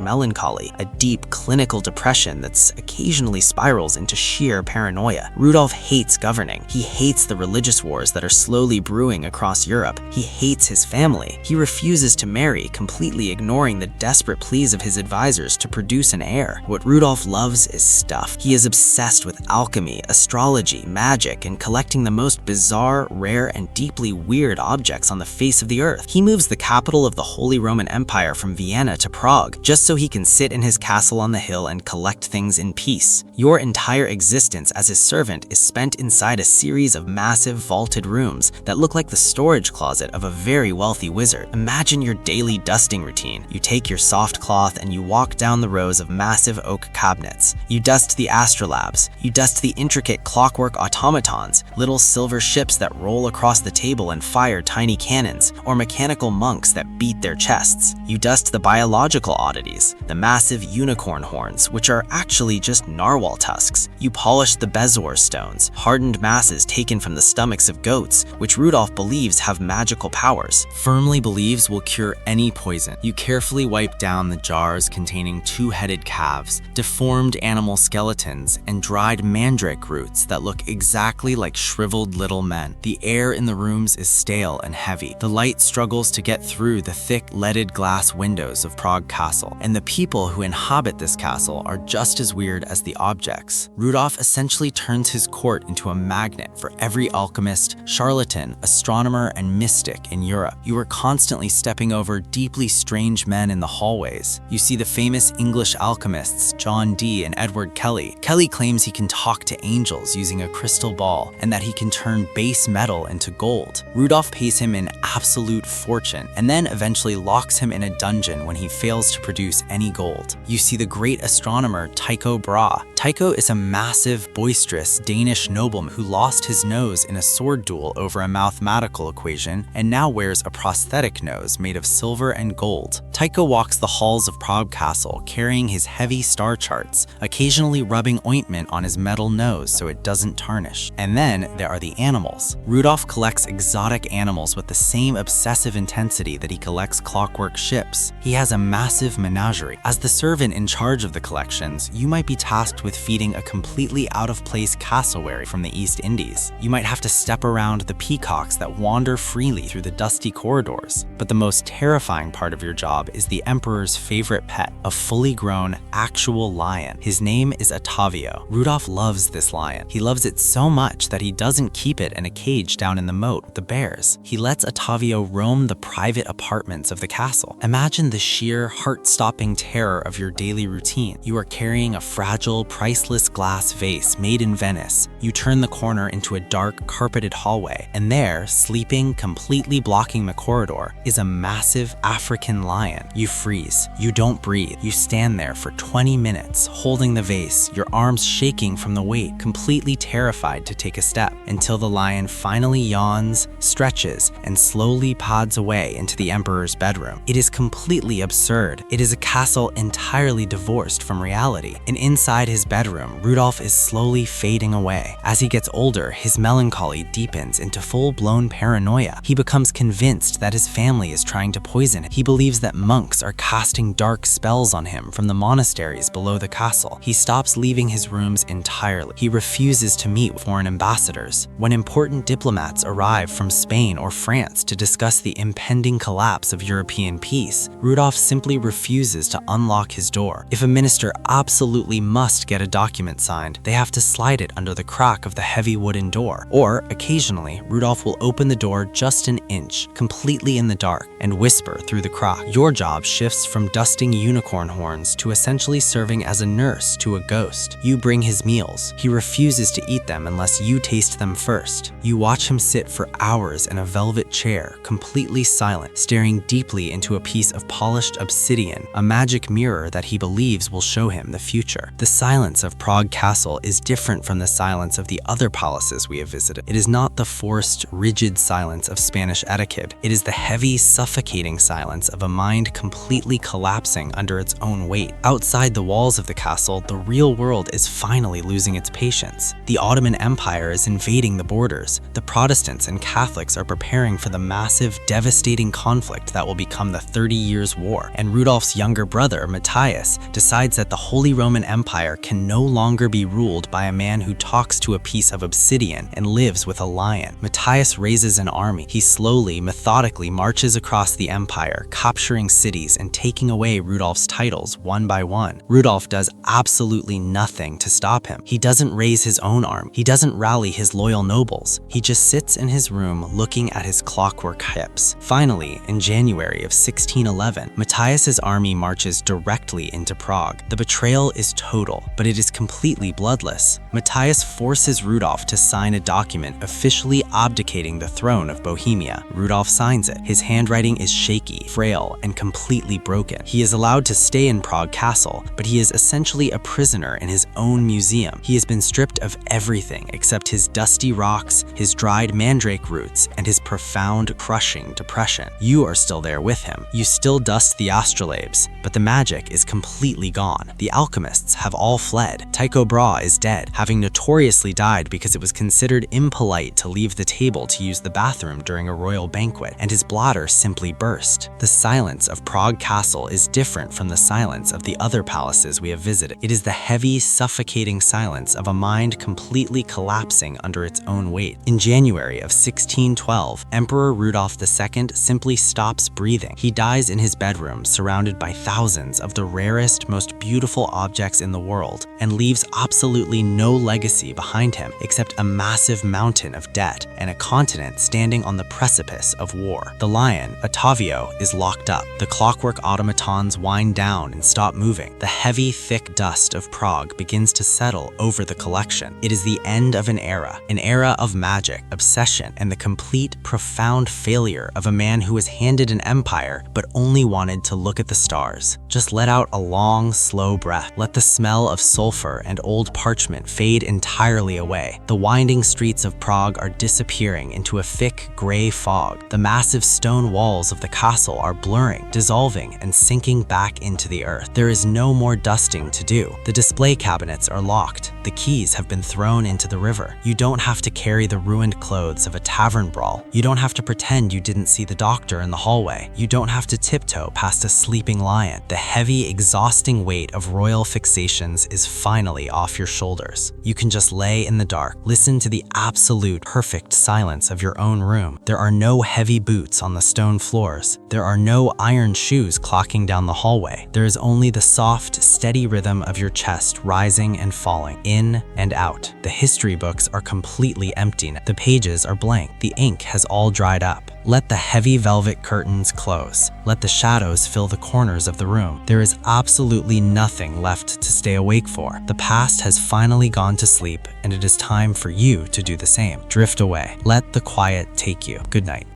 melancholy, a deep, clinical depression that's occasionally spirals into sheer paranoia. Rudolf hates governing. He hates the religious wars that are slowly brewing across Europe. He hates his family. He refuses to marry, completely ignoring the desperate pleas of his advisors to produce an heir. What Rudolf loves is stuff. He is obsessed with alchemy, astrology, magic, and collecting the most bizarre, rare, and deeply weird objects on the face of the earth. He moves the capital of the Holy Roman Empire from Vienna to Prague, just so he can sit in his castle on the hill and collect things in peace. Your entire existence as his servant is spent inside a series of massive vaulted rooms that look like the storage closet of a very wealthy wizard. Imagine your daily dusting routine. You take your soft cloth and you walk down the rows of massive oak cabinets. You dust the astrolabes. You dust the intricate clockwork automatons, little silver ships that roll across the table and fire tiny cannons, or mechanical monks that beat their chests. You dust the biological oddities, the massive unicorn horns, which are actually just narwhal tusks. You polish the bezoar stones, hardened masses taken from the stomachs of goats, which Rudolf believes have magical powers. Firmly believes will cure any poison. You carefully wipe down the jars containing 2-headed calves, deformed animal skeletons, and dried mandrake roots that look exactly like shriveled little men. The air in the rooms is stale and heavy. The light struggles to get through the thick leaded glass windows of Prague Castle, and the people who inhabit this castle are just as weird as the objects. Rudolf essentially turns his court into a magnet for every alchemist, charlatan, astronomer, and mystic in Europe. You are constantly stepping over deeply strange men in the hallways. You see the famous English alchemists John Dee and Edward Kelly. Kelly claims he can talk to angels using a crystal ball and that he can turn base metal into gold. Rudolf pays him an absolute fortune and then eventually locks him in a dungeon when he fails to produce any gold. You see the great astronomer Tycho Brahe. Tycho is a massive, boisterous Danish nobleman who lost his nose in a sword duel over a mathematical equation and now wears a prosthetic nose made of silver and gold. Tycho walks the halls of Prague Castle carrying his heavy star charts, occasionally rubbing ointment on his metal nose so it doesn't tarnish. And then there are the animals. Rudolf collects exotic animals with the same obsessive intensity that he collects clockwork ships. He has a massive menagerie. As the servant in charge of the collections, you might be tasked with feeding a completely out-of-place cassowary from the East Indies. You might have to step around the peacocks that wander freely through the dusty corridors. But the most terrifying part part of your job is the Emperor's favorite pet, a fully grown, actual lion. His name is Ottavio. Rudolph loves this lion. He loves it so much that he doesn't keep it in a cage down in the moat with the bears. He lets Ottavio roam the private apartments of the castle. Imagine the sheer, heart-stopping terror of your daily routine. You are carrying a fragile, priceless glass vase made in Venice. You turn the corner into a dark, carpeted hallway, and there, sleeping, completely blocking the corridor, is a massive African lion. You freeze. You don't breathe. You stand there for 20 minutes, holding the vase, your arms shaking from the weight, completely terrified to take a step, until the lion finally yawns, stretches, and slowly pods away into the Emperor's bedroom. It is completely absurd. It is a castle entirely divorced from reality. And inside his bedroom, Rudolph is slowly fading away. As he gets older, his melancholy deepens into full-blown paranoia. He becomes convinced that his family is trying to poison him. He believes that monks are casting dark spells on him from the monasteries below the castle. He stops leaving his rooms entirely. He refuses to meet with foreign ambassadors. When important diplomats arrive from Spain or France to discuss the impending collapse of European peace, Rudolph simply refuses to unlock his door. If a minister absolutely must get a document signed, they have to slide it under the crack of the heavy wooden door. Or, occasionally, Rudolph will open the door just an inch, completely in the dark, and whisper through the crack. Your job shifts from dusting unicorn horns to essentially serving as a nurse to a ghost. You bring his meals. He refuses to eat them unless you taste them first. You watch him sit for hours in a velvet chair, completely silent, staring deeply into a piece of polished obsidian, a magic mirror that he believes will show him the future. The silence of Prague Castle is different from the silence of the other palaces we have visited. It is not the forced, rigid silence of Spanish etiquette. It is the heavy, suffocating silence of a mind completely collapsing under its own weight. Outside the walls of the castle, the real world is finally losing its patience. The Ottoman Empire is invading the borders. The Protestants and Catholics are preparing for the massive, devastating conflict that will become the 30 Years' War. And Rudolph's younger brother, Matthias, decides that the Holy Roman Empire can no longer be ruled by a man who talks to a piece of obsidian and lives with a lion. Matthias raises an army. He slowly, methodically marches across the empire, capturing cities and taking away Rudolph's titles one by one. Rudolph does absolutely nothing to stop him. He doesn't raise his own army. He doesn't rally his loyal nobles. He just sits in his room looking at his clockwork hips. Finally, in January of 1611, Matthias's army marches directly into Prague. The betrayal is total, but it is completely bloodless. Matthias forces Rudolph to sign a document officially abdicating the throne of Bohemia. Rudolph signs it. His handwriting is shaky, frail, and completely broken. He is allowed to stay in Prague Castle, but he is essentially a prisoner in his own museum. He has been stripped of everything except his dusty rocks, his dried mandrake roots, and his profound, crushing depression. You are still there with him. You still dust the astrolabes, but the magic is completely gone. The alchemists have all fled. Tycho Brahe is dead, having notoriously died because it was considered impolite to leave the table to use the bathroom during a royal banquet, and his bladder simply burst. The silence of Prague Castle is different from the silence of the other palaces we have visited. It is the heavy, suffocating silence of a mind completely collapsing under its own weight. In January of 1612, Emperor Rudolph II simply stops breathing. He dies in his bedroom, surrounded by thousands of the rarest, most beautiful objects in the world, and leaves absolutely no legacy behind him except a massive mountain of debt and a continent standing on the precipice of war. The lion, Ottavio, is locked up. The clockwork automatons wind down and stop moving. The heavy, thick dust of Prague begins to settle over the collection. It is the end of an era of magic, obsession, and the complete, profound failure of a man who was handed an empire but only wanted to look at the stars. Just let out a long, slow breath. Let the smell of sulfur and old parchment fade entirely away. The winding streets of Prague are disappearing into a thick, gray fog. The massive stone walls of the castle are blurring, dissolving, and sinking back into the earth. There is no more dusting to do. The display cabinets are locked. The keys have been thrown into the river. You don't have to carry the ruined clothes of a tavern brawl. You don't have to pretend you didn't see the doctor in the hallway. You don't have to tiptoe past a sleeping lion. The heavy, exhausting weight of royal fixations is finally off your shoulders. You can just lay in the dark, listen to the absolute perfect silence of your own room. There are no heavy boots on the stone floors. There are no iron shoes clocking down the hallway. There is only the soft, steady rhythm of your chest rising and falling, in and out. The history books are completely empty. The pages are blank. The ink has all dried up. Let the heavy velvet curtains close. Let the shadows fill the corners of the room. There is absolutely nothing left to stay awake for. The past has finally gone to sleep, and it is time for you to do the same. Drift away. Let the quiet take you. Good night.